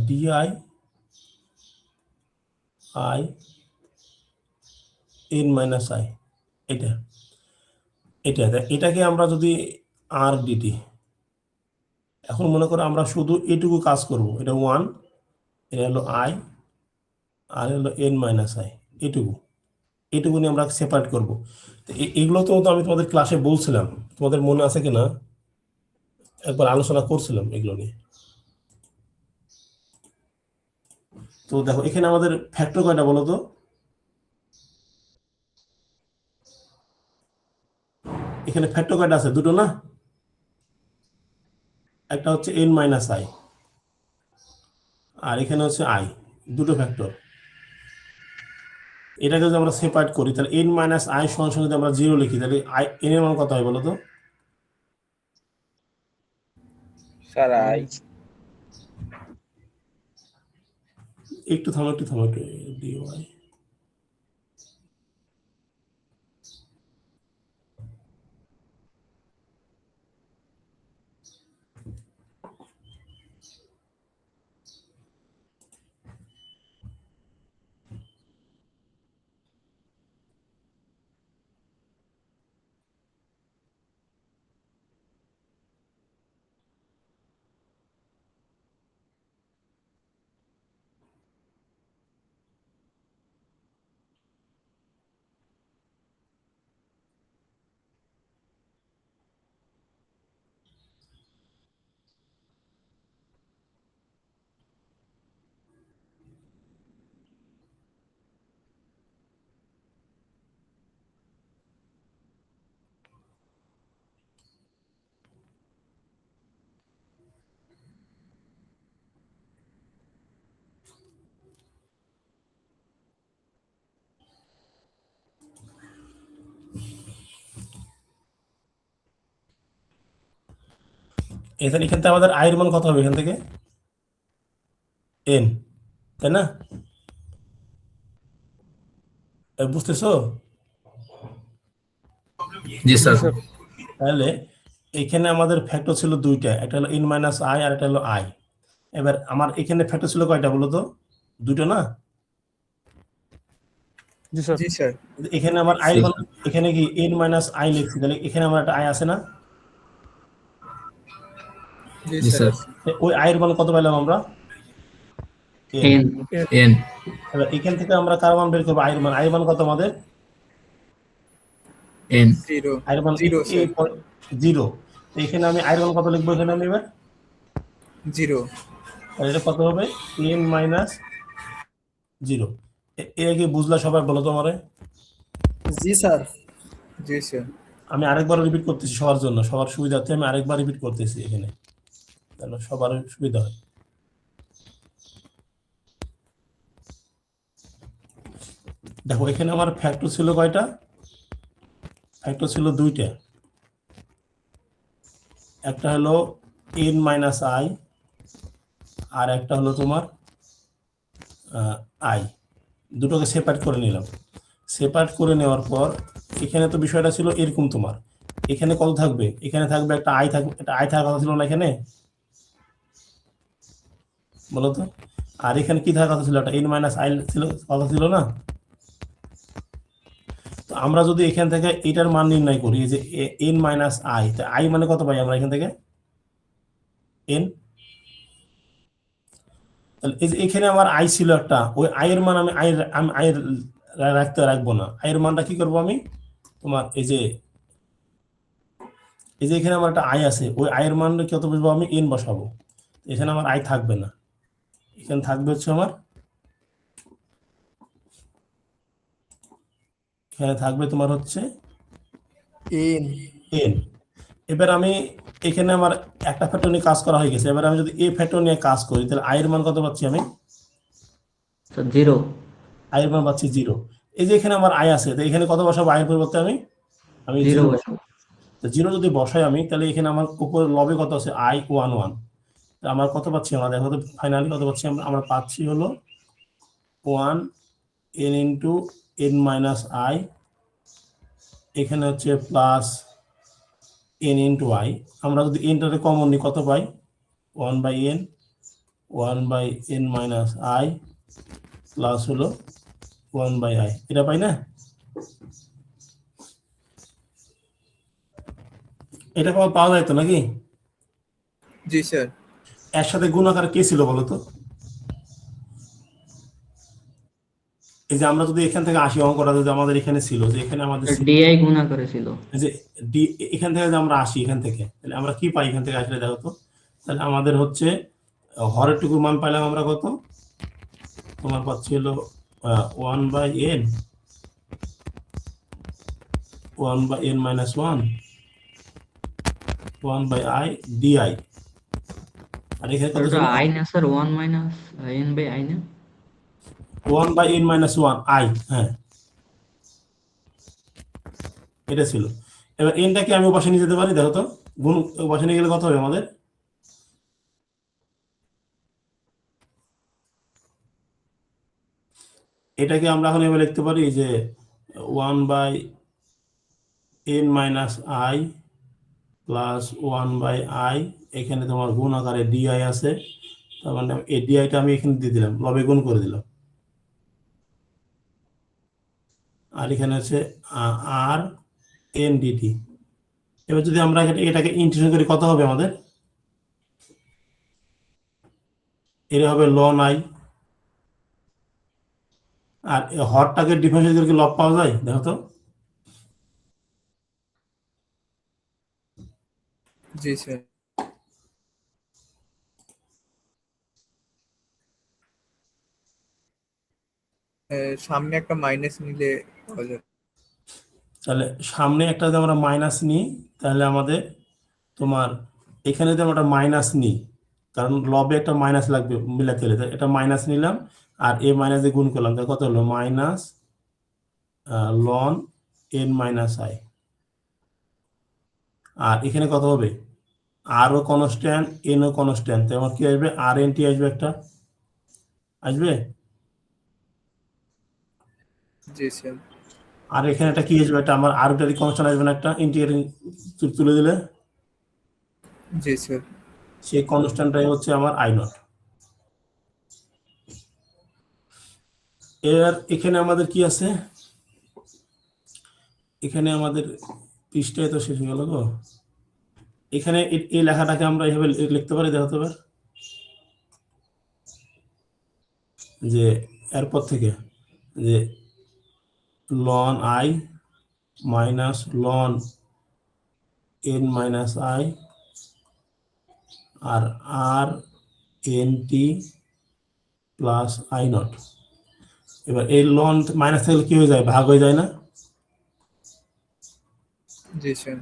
D I I N minus I, এটা এটা এটাকে আমরা যদি আর ডিটি, এখন মনে করো আমরা শুধু এটুকু কাজ করব, এটা 1, এটা হলো আই, আর হলো এন মাইনাস আই, এটুকু এটুকু নিয়ে আমরা সেপারেট করব। তো এগুলো তো আমি তোমাদের ক্লাসে বলছিলাম, তোমাদের মনে আছে কিনা একবার আলোচনা করছিলাম এগুলো নিয়ে। তো দেখো এখানে আমাদের ফ্যাক্টর কয়টা বলো তো? এখানে ফ্যাক্টর কয়টা আছে? দুটো না? একটা হচ্ছে এন মাইনাস আই, আর এখানে হচ্ছে আই, দুটো ফ্যাক্টর। এটাকে যদি আমরা সেপারেট করি তাহলে এন মাইনাস আই সমান সমান যদি আমরা 0 লিখি তাহলে আই এন এর মান কত হয় বলো তো? স্যার আই একটু থামো ডিওয়াই। এখান থেকে আমাদের আয়ের মান কত হবে এখান থেকে? এন, তাই না? বুঝতেছো? জি স্যার। তাহলে এখানে আমাদের ফ্যাক্টর ছিল দুইটা, একটা হলো এন মাইনাস আই আর একটা হলো আই। এবার আমার এখানে ফ্যাক্টর ছিল কয়টা বলো তো? দুটো না? জি স্যার। জি স্যার। এখানে আমার আই এখানে কি এন মাইনাস আই লিখছি, তাহলে এখানে আমার একটা আই আছে না? জি জি স্যার। স্যার। ওই আয়ের মান কত পেলাম আমরা? N N. এবার এখান থেকে আমরা কার মান বের করবো? আয়ের মান। আয়ের মান কত আমাদের? এন। জিরো। আয়ের মান জিরো স্যার। 0। এখানে আমি আয়ের মান কত লিখবো এখানে আমি এবার? জিরো। তাহলে এটা কত হবে? N minus 0। এর কি বুঝলা সবাই? বলো তো আমারে। জি স্যার। জি স্যার। আমি আরেকবার রিপিট করতেছি সবার জন্য, সবার সুবিধার্থে আমি আরেকবার রিপিট করতেছি এখানে, যেন সবার সুবিধা হয়। দেখো এখানে আমার ফ্যাক্টর ছিল কয়টা? ফ্যাক্টর ছিল দুইটা, একটা হলো এন মাইনাস আই আর একটা হলো তোমার আই। দুটোকে সেপারেট করে নিলাম। সেপারেট করে নেওয়ার পর এখানে তো বিষয়টা ছিল এরকম, তোমার এখানে কত থাকবে? এখানে থাকবে একটা আই, থাকবে একটা আই থাকার কথা ছিল না এখানে, বলো তো? আর এখানে কি থাকার কথা ছিল? একটা এন মাইনাস আই ছিল, কথা ছিল না? তো আমরা যদি এখান থেকে এটার মান নির্ণয় করি, যে এন মাইনাস আই, আই মানে কত পাই আমরা এখান থেকে? এন। তাহলে এই যে এখানে আমার আই ছিল একটা, ওই আয়ের মান আমি আয়ের রাখবো না। আয়ের মানটা কি করবো আমি? তোমার এই যে এখানে আমার একটা আই আছে, ওই আয়ের মানটা কত বসবো আমি? এন বসাবো। এখানে আমার আই থাকবে না, এখানে থাকবে হচ্ছে আমার, এখানে থাকবে তোমার হচ্ছে এন। এন। এবার আমি এখানে আমার একটা ফ্যাক্টর নিয়ে কাজ করা হয়ে গেছে, এবার আমি যদি এই ফ্যাক্টর নিয়ে কাজ করি তাহলে আয়ের মান কত পাচ্ছি আমি? স্যার 0। আয়ের মান পাচ্ছি 0। এই যে এখানে আমার আয় আছে, তো এখানে কত বসাবো আয়ের পরিবর্তে? আমি 0 0 বসাবো। তো 0 যদি বসাই আমি, তাহলে এখানে আমার উপর লবে কত আছে? আই 1 আমার কত পাচ্ছি আমরা? দেখো তো ফাইনালি কত পাচ্ছি আমরা পাচ্ছি হলো 1 N into N minus I, এখানে হচ্ছে প্লাস এন ইন্টু আই। আমরা যদি এনটাকে কমন নিই কত পাই? 1/n মাইনাস আই প্লাস হলো 1/i, এটা পাই না? এটা পাওয়া যায় তো নাকি? জি স্যার। এর সাথে গুণাকার কে ছিল বলো তো? এই যে আমরা যদি এখান থেকে 80 অঙ্কটা যদি আমাদের এখানে ছিল, যে এখানে আমাদের ডিআই গুণা করেছিল। এই যে এখান থেকে যে আমরা আসি এখান থেকে, তাহলে আমরা কি পাই এখান থেকে আসলে? দেখো তো, তাহলে আমাদের হচ্ছে হরের টুকুর মান পাইলাম আমরা কত? তোমার পাচ্ছি হলো 1/n, 1/n minus 1/i di। আর এখানে কত ছিল? আই না sir, 1 minus N by I না? 1/n মাইনাস 1 i, হ্যাঁ এটা ছিল। এবার এনটাকে আমি পাশে নিয়ে যেতে পারি, দেখো তো গুণ পাশে নিয়ে গেলে কত হবে আমাদের? এটাকে আমরা এখন এবার লিখতে পারি যে 1/n minus I plus 1/i, এখানে তোমার গুণ আকারে ডিআই আছে, তার মানে এই ডিআইটা আমি এখানে দিয়ে দিলাম, লবে গুণ করে দিলাম। আর এখানে আছে আর এন ডিটি। এবার যদি আমরা এটাকে ইন্টিগ্রেশন করি কত হবে আমাদের? এটা হবে লন আই। আর হরটাকে ডিফারেন্সিয়েট করে কি লব পাওয়া যায়? দেখো তো। জি স্যার। সামনে একটা মাইনাস নিলে পাওয়া যাবে। তাহলে সামনে একটা যদি আমরা মাইনাস নিই, তাহলে আমাদের তোমার এখানে যদি আমরা একটা মাইনাস নিই, কারণ লবে একটা মাইনাস লাগবে মিলাতে হলে, এটা মাইনাস নিলাম আর এ মাইনাস দিয়ে গুণ করলাম, তাহলে কত হলো? Minus ln N minus I. আর এখানে কত হবে? আর ও কনস্ট্যান্ট, এন ও কনস্ট্যান্ট, তো আমার কি আসবে, আর এন টি আসবে একটা, আসবে। জি স্যার। আর এখানে একটা কি আসবে, একটা আমার আরবিটারি কনস্ট্যান্ট আসবে না, একটা ইন্টিগ্রেটিং তুলে দিলে, জি স্যার। সেই কনস্ট্যান্টটাই হচ্ছে আমার আই নট। এবার এখানে আমাদের কি আছে, এখানে আমাদের পৃষ্ঠায় তো শেষ হয়ে গেল গো। এখানে এই লেখাটাকে আমরা এইভাবে লিখতে পারি, দেখো তো এবার, যে এরপর থেকে যে ln I minus ln N minus I আর R N T plus I naught. এবার এই লন মাইনাস থাকলে কি হয়ে যায়, ভাগ হয়ে যায় না, জি স্যার।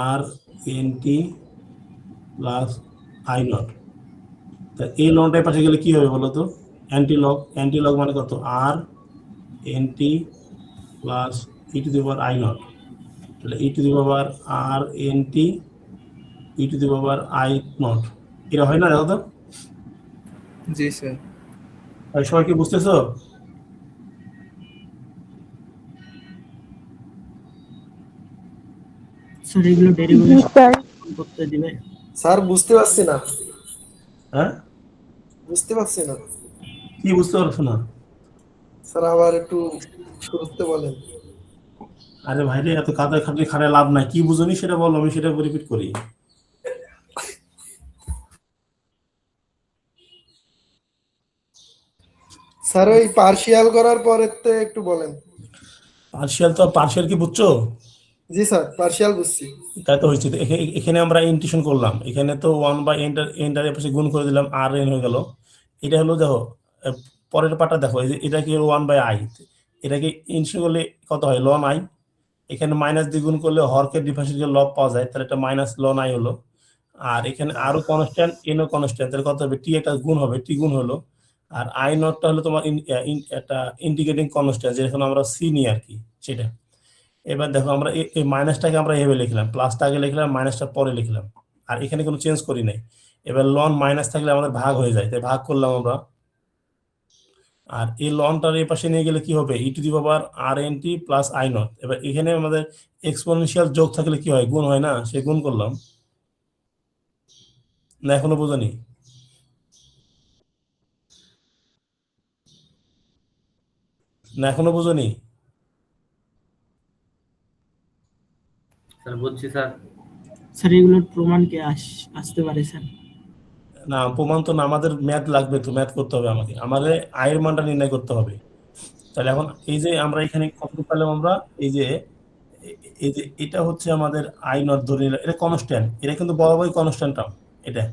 আর N T plus I naught. তা এই লনটার পাশে গেলে কি হবে বলো তো, অ্যান্টি লগ, অ্যান্টি লগ মানে কত, আর N T plus e to the power i naught, তাহলে e to the power R N t E to the power i naught, এটা হয় না, দেখো তো। জি স্যার। ভাই সবাই কি বুঝতেছো? স্যার এগুলো জি ডেরিভেশন স্যার। করতে দিবে? স্যার বুঝতে পারছি না, হ্যাঁ, বুঝতে পারছি না কি বুঝতে পারছো না? স্যার, আবার একটু শুরুতে বলেন। আরে ভাই রে, এত কাদায় খাটলে খাটায় লাভ নাই, কি বুঝনি সেটা বলো, আমি সেটা রিপিট করি। স্যার ওই পার্শিয়াল করার পরের তে একটু বলেন। পার্শিয়াল, তো পার্শিয়াল কি বুঝছো? জি স্যার, পার্শিয়াল বুঝছি। তাই তো হয়েছে, তো এখানে আমরা ইন্টিগ্রেশন করলাম, এখানে তো ওয়ান বাই এন্টার পাশে গুণ করে দিলাম, আর এন হয়ে গেল। এটা হলো দেখো, পরের পার্টটা দেখো, এই যে এটা কি ওয়ান বাই আই, এটাকে ইন্টিগ্রেশন করলে কত হয়, লন আই। এখানে মাইনাস দিয়ে গুণ করলে হরকে ডিফারেন্সিয়াল লব পাওয়া যায়, তাহলে এটা মাইনাস লন আই হলো। আর এখানে আরো কনস্ট্যান্ট, এন ও কনস্ট্যান্ট, তাহলে কত হবে, টি একটা গুণ হবে, টি গুণ হলো। আর আই নটটা হলো তোমার একটা ইন্টিগ্রেটিং কনস্ট্যান্ট, যেখানে আমরা সি নিই আর কি, সেটা। এবার দেখো আমরা এই মাইনাসটাকে আমরা এভাবে লিখলাম, প্লাসটা আগে লিখলাম, মাইনাসটা পরে লিখলাম, আর এখানে কোনো চেঞ্জ করি নাই। এবার লন মাইনাস থাকলে আমাদের ভাগ হয়ে যায়, তাই ভাগ করলাম আমরা। আর এই লনটার এই পাশে নিয়ে গেলে কি হবে, e to the power R N T plus I naught. এবার এখানে আমাদের এক্সপোনেনশিয়াল যোগ থাকলে কি হয়, গুণ হয় না, সে গুণ করলাম। না এখনো বোঝানি? না এখনো বোঝানি? স্যার বুঝছি স্যার। স্যার এগুলোর প্রমাণ কি আসতে পারে স্যার? না প্রমাণ তো না, আমাদের ম্যাথ লাগবে, তো ম্যাথ করতে হবে আমাকে, আমাদের আয়ের মানটা নির্ণয় করতে হবে। তাহলে এখন এই যে আমরা এখানে কত পেলাম আমরা, এই যে এই যে এটা হচ্ছে আমাদের আই নট ধরে নিলাম, এটা কনস্ট্যান্ট, এটা কিন্তু বরাবরই কনস্ট্যান্ট টার্ম এটা।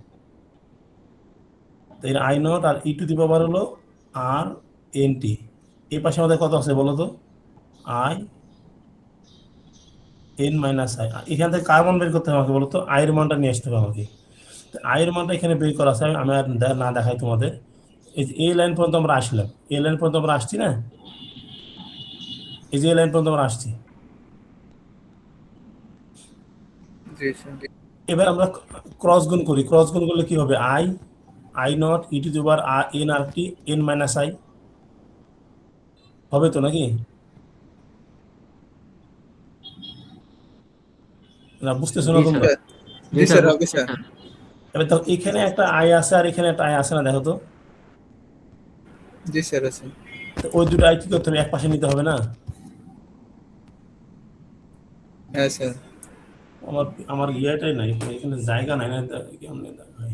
তো এর আই নট আর ই টু দি পাওয়ার হলো আর এন টি। এই পাশে আমাদের কত আছে বলো তো, আই এন মাইনাস আই। এখান থেকে কার মান বের করতে হবে আমাকে বলো তো, আয়ের মানটা নিয়ে আসতে হবে আমাকে। আয়ের মানটা এখানে বের করা আছে, আমি আর না দেখাই তোমাদের। এই যে এই লাইন পর্যন্ত আমরা আসলাম, এই লাইন পর্যন্ত আমরা আসছি না, এই যে এই লাইন পর্যন্ত আমরা আসছি। জি স্যার। এবার আমরা ক্রস গুণ করি, ক্রস গুণ করলে কি হবে, I I naught E to the power R N R T N minus I হবে তো নাকি? না বুঝতেছো না জি তোমরা? স্যার। জি স্যার, হবে স্যার। এবার দেখো এখানে একটা আই আছে আর এখানে একটা আই আছে না, দেখো তো। জি স্যার আছে। তো ওই দুটো আই কি করতে হবে, এক পাশে নিতে হবে না? হ্যাঁ স্যার। আমার আমার ইয়েটাই নাই, এখানে জায়গা নাই না, কেমনে ভাই।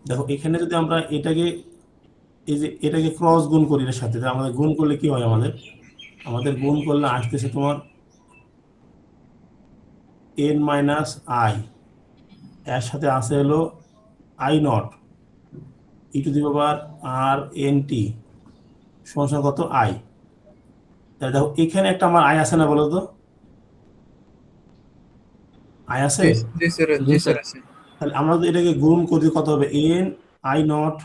দেখো এখানে যদি আমরা এটাকে, এই যে এটাকে ক্রস গুণ করি এর সাথে, তাহলে আমাদের গুণ করলে কি হয়, আমাদের গুণ করলে আসতেছে তোমার এন মাইনাস আই, এর সাথে আসে হলো I naught E to the power R N T সমান কত আই। তাহলে দেখো এখানে একটা আমার আই আছে না বলো তো, আই আছে। জি স্যার, জি স্যার আছে। তাহলে আমরা যদি এটাকে গুণ করি কত হবে, n i naught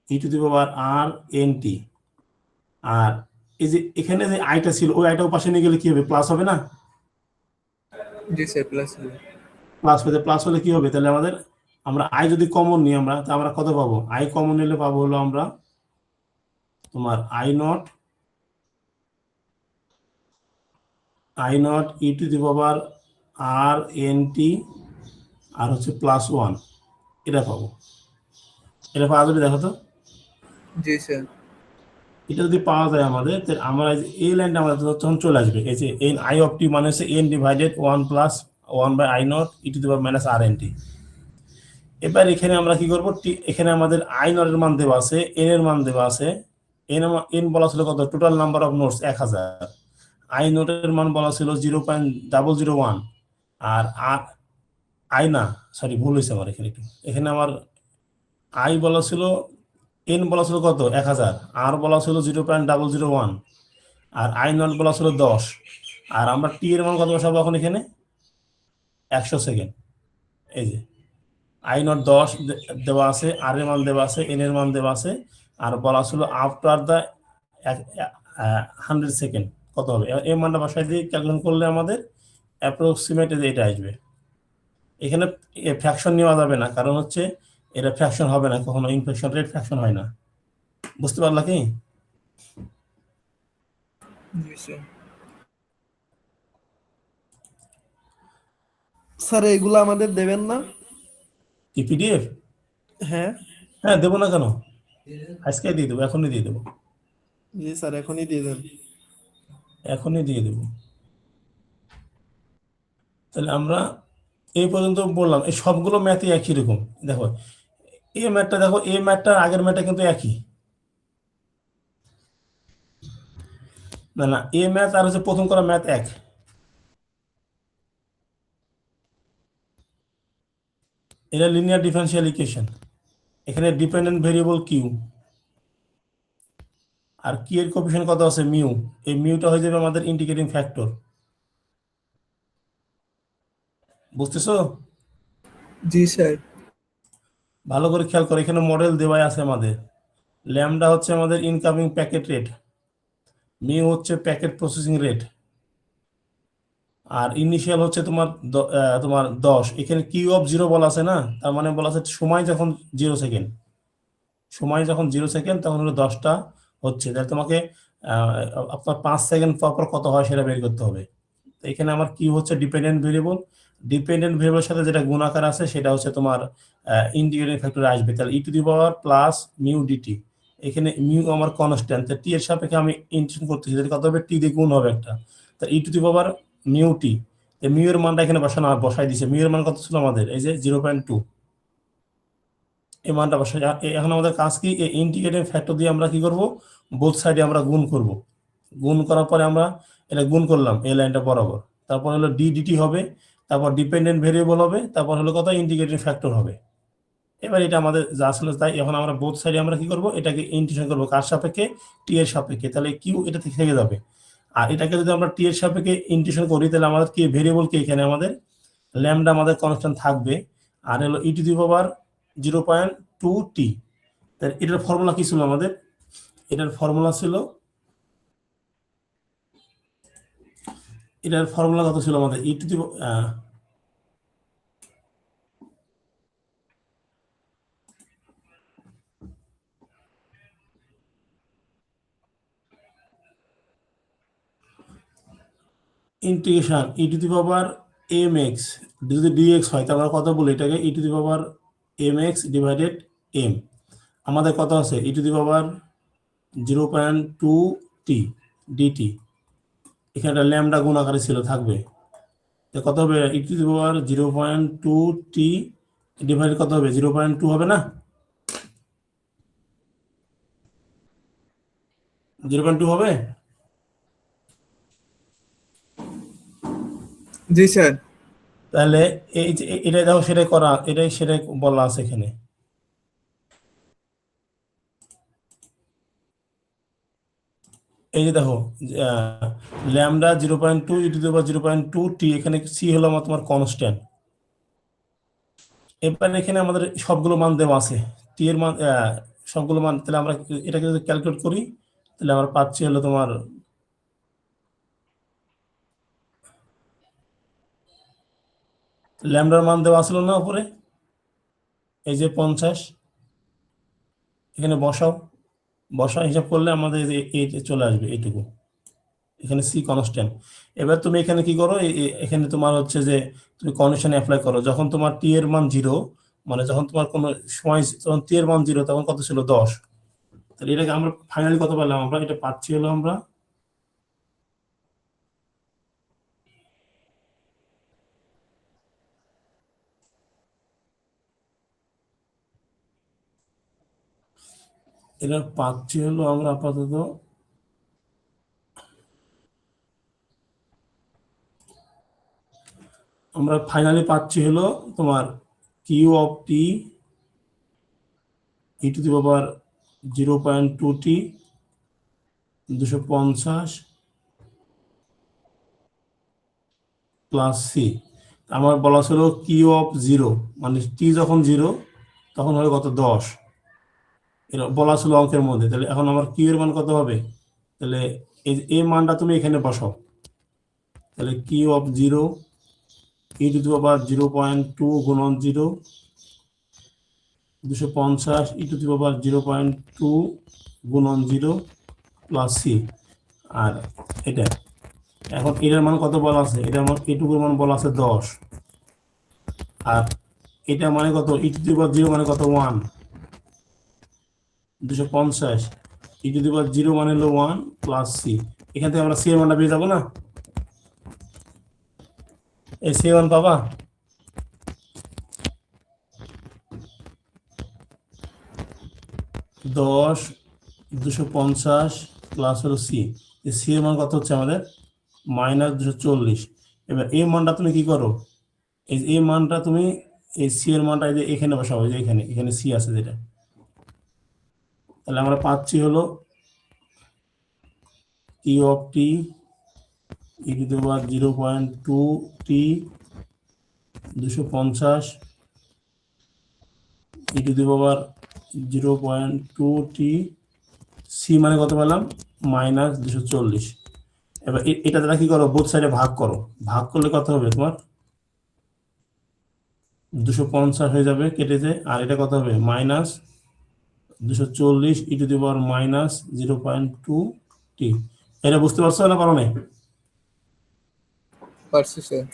E to the power R N t, আর এই যে এখানে যে আইটা ছিল ওই আইটা পাশে নিয়ে গেলে কি হবে, প্লাস হবে না? জি স্যার প্লাস হবে। প্লাস হলে কি হবে তাহলে আমাদের, আমরা আই যদি কমন নিই আমরা, তা আমরা কত পাবো? আই কমন নিলে পাবো হলো আমরা তোমার i naught E to the power R N t আর হচ্ছে +1, এটা পাবো। এটা পাওয়া যাবে, দেখো তো। জি স্যার। এটা যদি পাওয়া যায় আমাদের, তাহলে আমরা এই লাইনটা আমাদের তখন চলে আসবে। এই যে এন আই অফ টি মানে হচ্ছে N divided 1 + 1 by I naught E to the power minus R N T. এবার এখানে আমরা কি করবো, এখানে আমাদের আই নট এর মান দেওয়া আছে, এন এর মান দেওয়া আছে। এন বলা ছিল কত, total number of notes 1000। I নোটের মান বলা ছিল 0.001, আর আই না, সরি ভুল হয়েছে আমার এখানে একটু। এখানে আমার আই বলা ছিল, এন বলা ছিল কত 1000, আর বলা ছিল 0.001, আর আই নট বলা ছিল 10, আর আমরা টি এর মান কত বসাবো এখন এখানে 100 সেকেন্ড। এই যে আই নট 10 দেওয়া আছে, আর এর মান দেওয়া আছে, এন এর মান দেওয়া আছে, আর বলা ছিল আফটার দ্য 100 সেকেন্ড কত হবে। এই মানটা বাসায় দিয়ে ক্যালকুলেশন করলে আমাদের অ্যাপ্রক্সিমেট এটা আসবে। এখানে ফ্র্যাকশন নেওয়া যাবে না, কারণ হচ্ছে এটা ফ্র্যাকশন হবে না কখনো, ইনফ্লেকশন রেট ফ্র্যাকশন হয় না। বুঝতে পারলা কি? জি স্যার। স্যার এগুলো আমাদের দেবেন না? কি পিডিএফ? হ্যাঁ হ্যাঁ দেবো না কেন, আজকে দিয়ে দেবো, এখনই দিয়ে দেবো, জি স্যার, এখনই দিয়ে দেন। এখনই দিয়ে দেবো। তাহলে আমরা এই পর্যন্ত বললাম, এই সবগুলো ম্যাথই একই রকম। দেখো এই ম্যাথটা, দেখো এই ম্যাথটা আগের ম্যাথটা কিন্তু একই। না না, এই ম্যাথ আর হচ্ছে প্রথম করা ম্যাথ এক। এটা লিনিয়ার ডিফারেনশিয়াল ইকুয়েশন। এখানে ডিপেন্ডেন্ট ভেরিয়েবল কিউ, আর কি এর কোএফিশিয়েন্ট কত আছে মিউ। এই মিউটা হয়ে যাবে আমাদের ইন্টিগ্রেটিং ফ্যাক্টর। বুঝতেছো? জি স্যার। ভালো করে খেয়াল করো, এখানে মডেল দেওয়াই আছে আমাদের। ল্যামডা হচ্ছে আমাদের ইনকামিং প্যাকেট রেট, মিউ হচ্ছে প্যাকেট প্রসেসিং রেট, আর ইনিশিয়াল হচ্ছে তোমার 10। এখানে কিউ অফ 0 বলা আছে না, তার মানে বলা আছে সময় যখন 0 সেকেন্ড, সময় যখন 0 সেকেন্ড তখন হলো 10টা হচ্ছে। তাহলে তোমাকে আপনার 5 সেকেন্ড পর পর কত হয় সেটা বের করতে হবে। তো এখানে আমার কিউ হচ্ছে ডিপেন্ডেন্ট ভেরিয়েবল, ডিপেন্ডেন্ট ভেরিয়েবলের সাথে যেটা গুণাকার আছে সেটা হচ্ছে তোমার ইন্টিগ্রেটিং ফ্যাক্টরে আসবে। তাহলে e to the power plus mu dt. এখানে মিউ আমার কনস্ট্যান্ট, টি এর সাপেক্ষে আমি ইন্টিগ্রেশন করতেছি, তাহলে কত হবে, টি দিয়ে গুণ হবে একটা। তা e to the power mu t, mu এর মানটা এখানে বসাই দিছে। মিউ এর মান কত ছিল আমাদের, এই যে 0.2, এই মানটা বসাই। এখন আমাদের কাজ কি, এই ইন্টিগ্রেটিং ফ্যাক্টর দিয়ে আমরা কি করব, বোথ সাইডে আমরা গুণ করব। গুণ করার পরে আমরা এটা গুণ করলাম এই লাইনটা বরাবর, তারপর হলো ডিটি হবে, তারপর ডিপেন্ডেন্ট ভেরিয়েবল হবে, তারপর হলো কত, ইন্টিগ্রেটিং ফ্যাক্টর হবে। এবার এটা আমাদের যা আসলে তাই। এখন আমরা বোথ সাইডে আমরা কি করব, এটাকে ইন্টিগ্রেশন করব কার সাপেক্ষে, টি এর সাপেক্ষে। তাহলে কিউ এটা থেকে যাবে, আর এটাকে যদি আমরা টি এর সাপেক্ষে ইন্টিগ্রেশন করি তাহলে আমাদের কি ভেরিয়েবল কি, এখানে আমাদের ল্যামডা আমাদের কনস্ট্যান্ট থাকবে, আর হলো ই টু দি পাওয়ার 0.2 টি। তাহলে এটার ফর্মুলা কি ছিল আমাদের, এটার ফর্মুলা কত ছিল আমাদের, e to the integration e to the power m x, যদি ডিএক্স হয় তাহলে আমরা কত বলি এটাকে, e to the power m x divided m. আমাদের কত আছে, ই to the power 0.2 T DT. এখানে একটা ল্যামডা গুণ আকারে ছিল, থাকবে। কত হবে, e to the power 0.2 T divided কত হবে, 0.2 হবে না, 0.2 হবে। জি স্যার। তাহলে এই যে এটাই দেখো, সেটাই বলা আছে এখানে। এই যে দেখো lambda 0.2 E to the power 0.2 টি, এখানে সি হলো আমার তোমার কনস্ট্যান্ট। এবার এখানে আমাদের সবগুলো মান দেওয়া আছে, টি এর মান সবগুলো মান। তাহলে আমরা এটাকে যদি ক্যালকুলেট করি তাহলে আমরা পাচ্ছি হলো তোমার ল্যামডার মান দেওয়া আসলো না উপরে, এই যে 50, এখানে বসাও হিসাব করলে আমাদের এই চলে আসবে এইটুকু, এখানে সি কনস্ট্যান্ট। এবার তুমি এখানে কি করো, এখানে তোমার হচ্ছে যে তুমি কন্ডিশন অ্যাপ্লাই করো, যখন তোমার টি এর মান 0, মানে যখন তোমার কোনো সময় যখন টি এর মান 0 তখন কত ছিল 10, তাহলে এটাকে আমরা ফাইনালি কত পেলাম, আমরা এটা পাচ্ছি হলো আমরা এটা পাচ্ছি হলো আমরা আপাতত আমরা ফাইনালি পাচ্ছি হলো তোমার Q of T E to the power 0.2t 250 plus C. আমার বলা ছিল কিউ অফ 0, মানে টি যখন 0 তখন হবে কত 10, এটা বলা ছিল অঙ্কের মধ্যে। তাহলে এখন আমার কিউ এর মান কত হবে, তাহলে এই মানটা তুমি এখানে বসাও, তাহলে q of 0 e to the power 0.2 গুণন 0 250 ই টু দি পাওয়ার 0.2 গুণন 0 প্লাস সি। আর এটা এখন এটার মান কত বলা আছে, এটার মান এটুকুর মান বলা আছে 10, আর এটা মানে কত ই টু দি পাওয়ার 0 মানে কত 1, 250 ই টু দি পাওয়ার 0 মানে হলো 1 প্লাস সি। এখান থেকে আমরা সি এর মানটা পেয়ে যাবো না, এই সি মান পাবা, দশ 250 প্লাস হলো সি, সি এর মান কত হচ্ছে আমাদের -240। এবার এই মানটা তুমি কি করো, এই মানটা তুমি এই সি এর মানটা এখানে বসাবো, যে এখানে সি আছে যেটা, তাহলে আমরা পাচ্ছি হলো Q of T E to the power 0.2t 250 E to the power 0.2t C মানে কত পেলাম -240। এবার এটা দ্বারা কি করো, বোথ সাইডে ভাগ করো, ভাগ করলে কত হবে তোমার 250 হয়ে যাবে কেটেছে, আর এটা কত হবে -240 ই টু দি পাওয়ার -0.2t। এটা বুঝতে পারছো না পারো নাই? পারছি স্যার।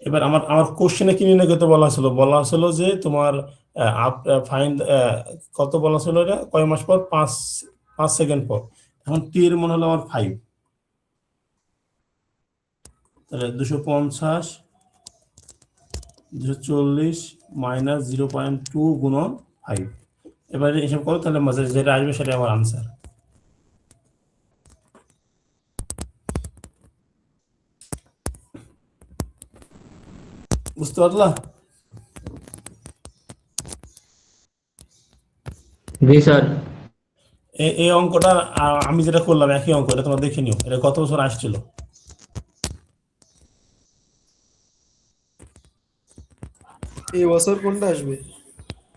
এবার আমার কোশ্চেনে কি নির্ণয় করতে বলা ছিল যে তোমার ফাইন্ড কত বলা ছিল, এটা কয় মাস পর, 5 সেকেন্ড পর। এখন টি এর মান হলো আমার 5, তাহলে 250 240 -0.2 গুণন 5। এবারে হিসাব করো, তাহলে যেটা আসবে সেটা আমার আনসার। বুঝতে পারলা? জি স্যার। এই অঙ্কটা আমি যেটা করলাম একই অঙ্ক, এটা তোমরা দেখে নিও, এটা গত বছর আসছিল। এই বছর কোনটা আসবে?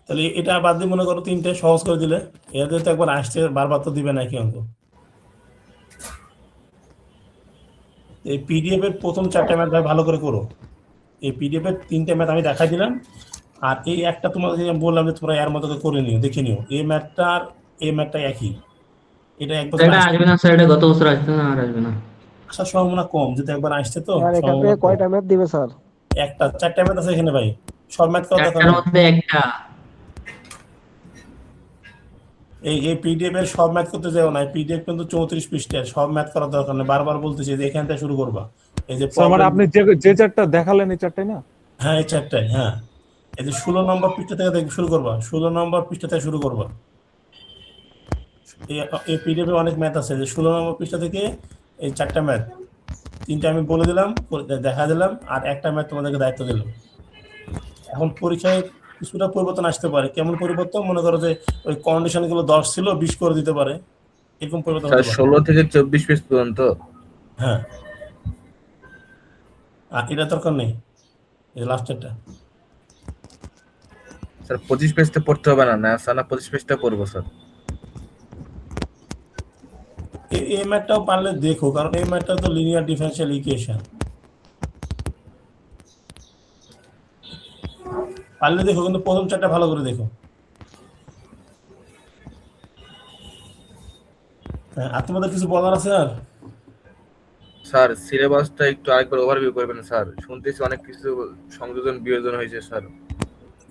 তাহলে এটা বাদ দিয়ে মনে করো 3টে সহজ করে দিলে, এদের তো একবার আসছে, বারবার তো দিবে না একই অঙ্ক। এই পিডিএফ এর প্রথম 4টে ম্যাথ ভালো করে করো, এই পিডিএফ এর 3টে ম্যাথ আমি দেখাই দিলাম, আর এই একটা তোমাকে বললাম যে তোমরা এর মতো করে নিও, দেখে নিও, এই ম্যাথটা আর এই ম্যাথটা একই। এটা এক বছর এটা আসবে না স্যার, এটা গত বছর আসবে না, আর আসবে না। আসার সম্ভাবনা কম, যেহেতু একবার আসছে তো স্যার এখান থেকে সম্ভাবনা কম। কয়টা ম্যাথ দিবে স্যার? একটা 4টে ম্যাথ আছে এখানে ভাই, সব ম্যাথ করা দরকার চারটার নেই। মধ্যে একটা। এই পিডিএফ এর সব ম্যাথ করতে যাও না, পিডিএফ কিন্তু 34 পৃষ্ঠার, সব ম্যাথ করার দরকার নেই, বারবার বলতেছি যে এখান থেকে শুরু করবা। এই যে স্যার মানে আপনি যে চারটা দেখালেন এই চারটাই না? হ্যাঁ এই 4টাই, হ্যাঁ এই যে 16 নম্বর পৃষ্ঠা থেকে শুরু করবা, 16 নম্বর পৃষ্ঠা থেকে শুরু করবা। এই পিডিএফ এ অনেক ম্যাথ আছে, যে 16 নম্বর পৃষ্ঠা থেকে এই 4টা ম্যাথ, 3টে আমি বলে দিলাম, দেখা দিলাম, আর একটা ম্যাথ তোমাদেরকে দায়িত্ব দিলাম। এখন পরীক্ষায় কিছুটা পরিবর্তন আসতে পারে, কেমন পরিবর্তন, মনে করো যে ওই কন্ডিশন গুলো 10 ছিল 20 করে দিতে পারে, এরকম পরিবর্তন হতে পারে। 16 থেকে 24 পেজ পর্যন্ত? হ্যাঁ, আর এটা দরকার নেই, এই লাস্টেরটা। স্যার 25 পেজটা পড়তে হবে না? না স্যার, না 25 পেজটা পড়বো স্যার। এই ম্যাথটাও পারলে দেখো, কারণ এই ম্যাথটা তো লিনিয়ার ডিফারেনশিয়াল ইকুয়েশন, পারলে দেখো, কিন্তু প্রথম চারটা ভালো করে দেখো। হ্যাঁ, আর তোমাদের কিছু বলার আছে আর? স্যার সিলেবাসটা একটু আরেকবার ওভারভিউ করবেন স্যার, শুনতেছি অনেক কিছু সংযোজন বিয়োজন হয়েছে স্যার।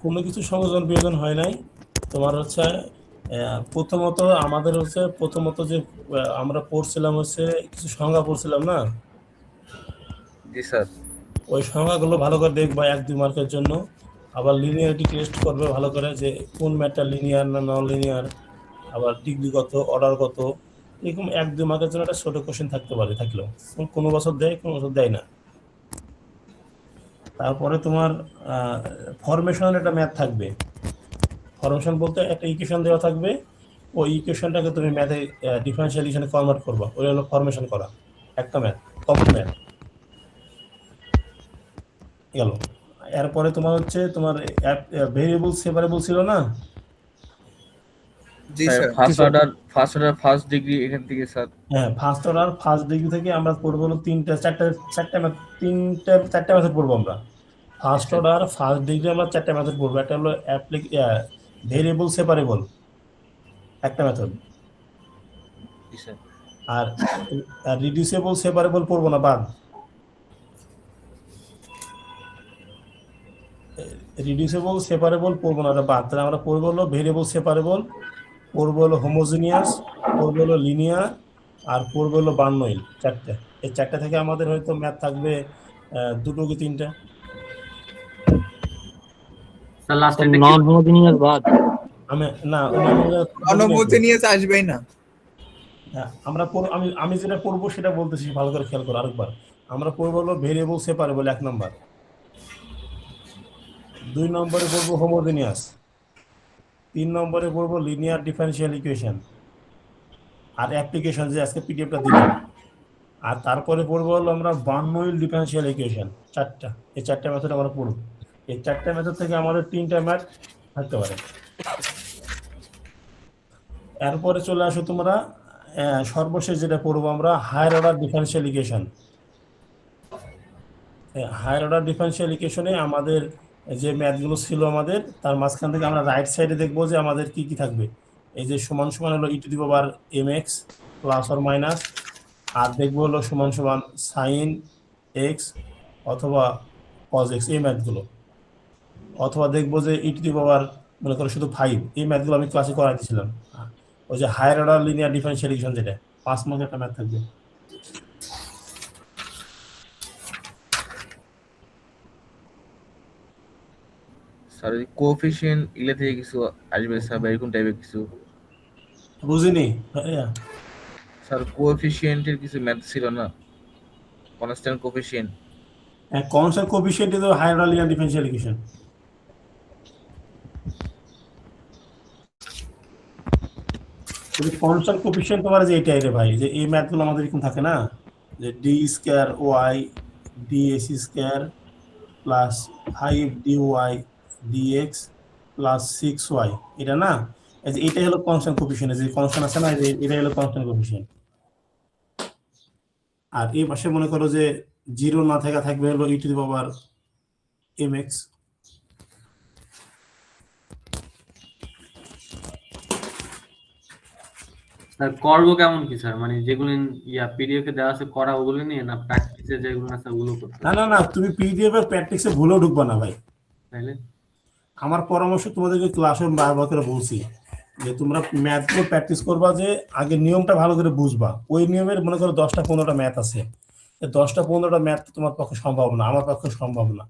কোনো কিছু সংযোজন বিয়োজন হয় নাই। তোমার হচ্ছে প্রথমত আমাদের হচ্ছে প্রথমত যে আমরা পড়ছিলাম হচ্ছে কিছু সংজ্ঞা পড়ছিলাম না, জি স্যার। ওই সংজ্ঞাগুলো ভালো করে দেখবা 1-2 মার্কের জন্য। আবার লিনিয়ারিটি টেস্ট করবে ভালো করে, যে কোন ম্যাথটা লিনিয়ার না নন লিনিয়ার, আবার ডিগ্রি কত, অর্ডার কত, এরকম 1-2 মার্কের জন্য একটা ছোট কোশ্চেন থাকতে পারে, থাকলেও কোনো বছর দেয়, কোনো বছর দেয় না। তারপরে তোমার ফরমেশন একটা ম্যাথ থাকবে। ফরমেশন বলতে একটা ইকুয়েশন দেওয়া থাকবে, ওই ইকুয়েশনটাকে তুমি ম্যাথে ডিফারেনশিয়াল ইকুয়েশনে কনভার্ট করবা, ওই হলো ফরমেশন করা একটা ম্যাথ, কমন ম্যাথ গেল। এরপরে তোমার হচ্ছে তোমার ভেরিয়েবল সেপারেবল ছিল না? জি sir. First order first degree এখান থেকে স্যার। হ্যাঁ, ফার্স্ট অর্ডার ফার্স্ট ডিগ্রি থেকে আমরা পড়বো হলো চারটা মেথড পড়বো আমরা। ফার্স্ট অর্ডার ফার্স্ট ডিগ্রি আমরা 4টা মেথড পড়বো। একটা হলো ভেরিয়েবল সেপারেবল একটা মেথড, জি স্যার। আর রিডিউসেবল সেপারেবল পড়বো না, বাদ। রিডিউসেবল সেপারেবল পড়বো না, বাদ। তাহলে আমরা পড়বো হলো ভেরিয়েবল সেপারেবল, পড়বো হলো হোমোজিনিয়াস, পড়বো হলো লিনিয়ার, আর পড়বো হলো বার্নউইল। চারটে, এই চারটা থেকে আমাদের হয়তো ম্যাথ থাকবে 2 কি 3টা। স্যার লাস্টে নন হোমোজেনিয়াস বাদ। আমি না অনহোমোজেনিয়াস আসবেই না। হ্যাঁ, আমি যেটা পড়বো সেটা বলতেছি, ভালো করে খেয়াল করো আরেকবার। আমরা পড়বো হলো ভেরিয়েবল সেপারেবল 1 নম্বর, 2 নম্বরে পড়বো হোমোজেনিয়াস, 3 নম্বরে পড়বো লিনিয়ার ডিফারেনশিয়াল ইকুয়েশন আর অ্যাপ্লিকেশন, যে আজকে পিডিএফটা দিলাম। আর তারপরে পড়বো হলো আমরা বার্নউইল ডিফারেনশিয়াল ইকুয়েশন। চারটা, এই 4টা মেথড আমরা পড়বো। এই 4টা মেথড থেকে আমাদের 3টা ম্যাথ থাকতে পারে। এরপরে চলে আসো তোমরা সর্বশেষ যেটা পড়বো আমরা, higher order differential equation. Higher order differential ইকুয়েশনে আমাদের যে ম্যাথগুলো ছিল আমাদের, তার মাঝখান থেকে আমরা রাইট সাইডে দেখবো যে আমাদের কি কি থাকবে। এই যে সমান সমান হলো e⁻mx প্লাস অর মাইনাস, আর দেখবো হলো সমান সমান সাইন এক্স অথবা কজ এক্স, এই ম্যাথগুলো। অথবা দেখবো যে মনে করো শুধু 5, এই ম্যাথগুলো আমি ক্লাসে করাই দিয়েছিলাম। ওই যে higher order linear differential equation, যেটা 5 মার্কের একটা ম্যাথ থাকবে। স্যার ওই কোএফিশিয়েন্ট ইলে থেকে কিছু আসবে স্যার, বা এরকম টাইপের কিছু? বুঝিনি স্যার কোএফিশিয়েন্টের কিছু ম্যাথ ছিল না, constant coefficient. Constant coefficient is higher order linear differential equation. Constant coefficient তোমার যে এইটাই রে ভাই, যে এই ম্যাথগুলো আমাদের এরকম থাকে না, যে D square Y D X square plus 5 D Y D X plus 6y, এটা না? এই যে এটাই হলো কনস্ট্যান্ট কোএফিশিয়েন্ট, যে কনস্ট্যান্ট আছে না, এটাই হলো কনস্ট্যান্ট কোএফিশিয়েন্ট। আর এই পাশে মনে করো যে 0 না থাকবে হলো e⁻mx। স্যার করবো কেমন কি স্যার, মানে যেগুলো পিডিএফ এ দেওয়া আছে করা ওগুলো নিয়ে, না প্র্যাকটিসে যেগুলো আছে ওগুলো করতে? না, তুমি পিডিএফ এর প্র্যাকটিসে ভুলেও ঢুকবা না ভাই। তাইলে আমার পরামর্শ, তোমাদেরকে ক্লাসে বারবার করে বলছি যে তোমরা ম্যাথগুলো প্র্যাকটিস করবা, যে আগে নিয়মটা ভালো করে বুঝবা। ওই নিয়মের মনে করো 10টা-15টা ম্যাথ আছে, 10টা-15টা ম্যাথ তোমার পক্ষে সম্ভব না, আমার পক্ষে সম্ভব না।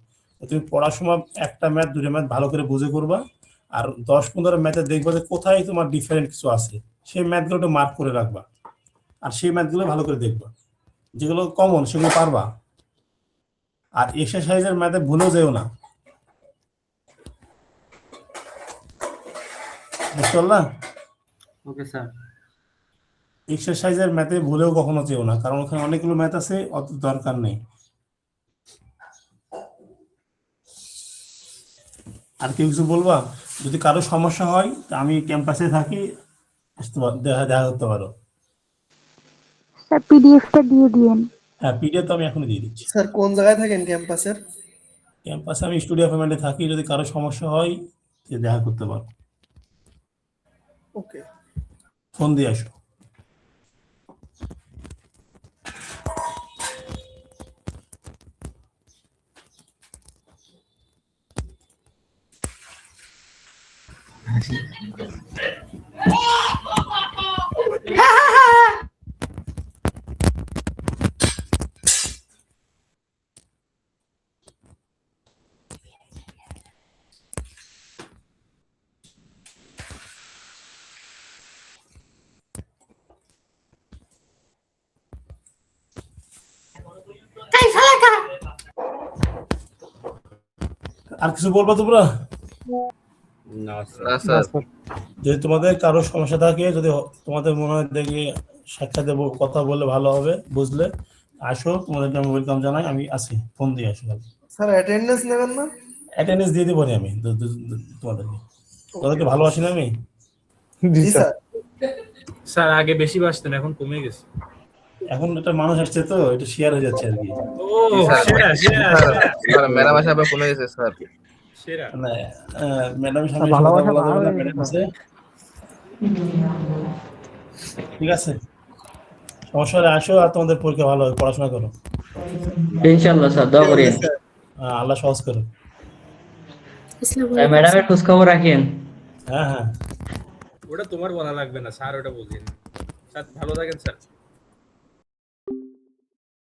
তুমি পড়ার সময় একটা ম্যাথ 2টা ম্যাথ ভালো করে বুঝে করবা, আর 10-15 ম্যাথে দেখবা যে কোথায় তোমার ডিফারেন্ট কিছু আছে, সেই ম্যাথগুলো একটু মার্ক করে রাখবা, আর সেই ম্যাথগুলো ভালো করে দেখবা, যেগুলো কমন সেগুলো পারবা। আর এক্সারসাইজের ম্যাথে ভুলেও যেও না, বুঝতে পারলা? Okay sir. এক্সারসাইজের ম্যাথে ভুলেও কখনো যেও না, কারণ ওখানে অনেকগুলো ম্যাথ আছে, অত দরকার নেই। আর কেউ কিছু বলবা? যদি কারো সমস্যা হয়, আমি ক্যাম্পাসে থাকি, দেখা করতে পারো। স্যার পিডিএফটা দিয়ে দিয়েন। হ্যাঁ, পিডিএফ তো আমি এখনই দিয়ে দিচ্ছি। স্যার কোন জায়গায় থাকেন ক্যাম্পাসের? ক্যাম্পাসে আমি স্টুডিও অ্যাপার্টমেন্টে থাকি, যদি কারো সমস্যা হয় যে দেখা করতে পারো, ওকে। ফোন দিয়ে আসো। আর কিছু বলবো তোমরা? না না স্যার। স্যার। যদি তোমাদের কারো সমস্যা থাকে, যদি তোমাদের মনে হয় দেখে সাক্ষাৎ দেবো, কথা বললে ভালো হবে, বুঝলে আসো, তোমাদেরকে আমি ওয়েলকাম জানাই, আমি আছি, ফোন দিয়ে আসো। স্যার অ্যাটেন্ডেন্স নেবেন না? অ্যাটেন্ডেন্স দিয়ে দিবো আমি তোমাদেরকে, তোদেরকে ভালোবাসি না আমি। জি জি স্যার। স্যার। স্যার আগে বেশি বাসতেন, এখন কমে গেছে। এখন একটা মানুষ আসছে তো, এটা শেয়ার হয়ে যাচ্ছে আর কি। ও জি স্যার। সেরা সেরা সেরা স্যার ম্যাডাম আসে আবার কমে গেছে স্যার। সেরা। না, ম্যাডামের সামনে কথা ভালোবাসা বলা যাবে না, ভালো ম্যাডাম আছে। ঠিক আছে, সমস্যা হলে আসো, আর তোমাদের পরীক্ষা ভালো হবে, পড়াশোনা করো। ইনশাআল্লাহ স্যার, দোয়া করেন। আল্লাহ সহজ করো। ম্যাডামের খোঁজ খবর রাখেন। হ্যাঁ হ্যাঁ। ওটা তোমার বলা লাগবে না স্যার, ওটা বলছেন। স্যার ভালো থাকেন স্যার।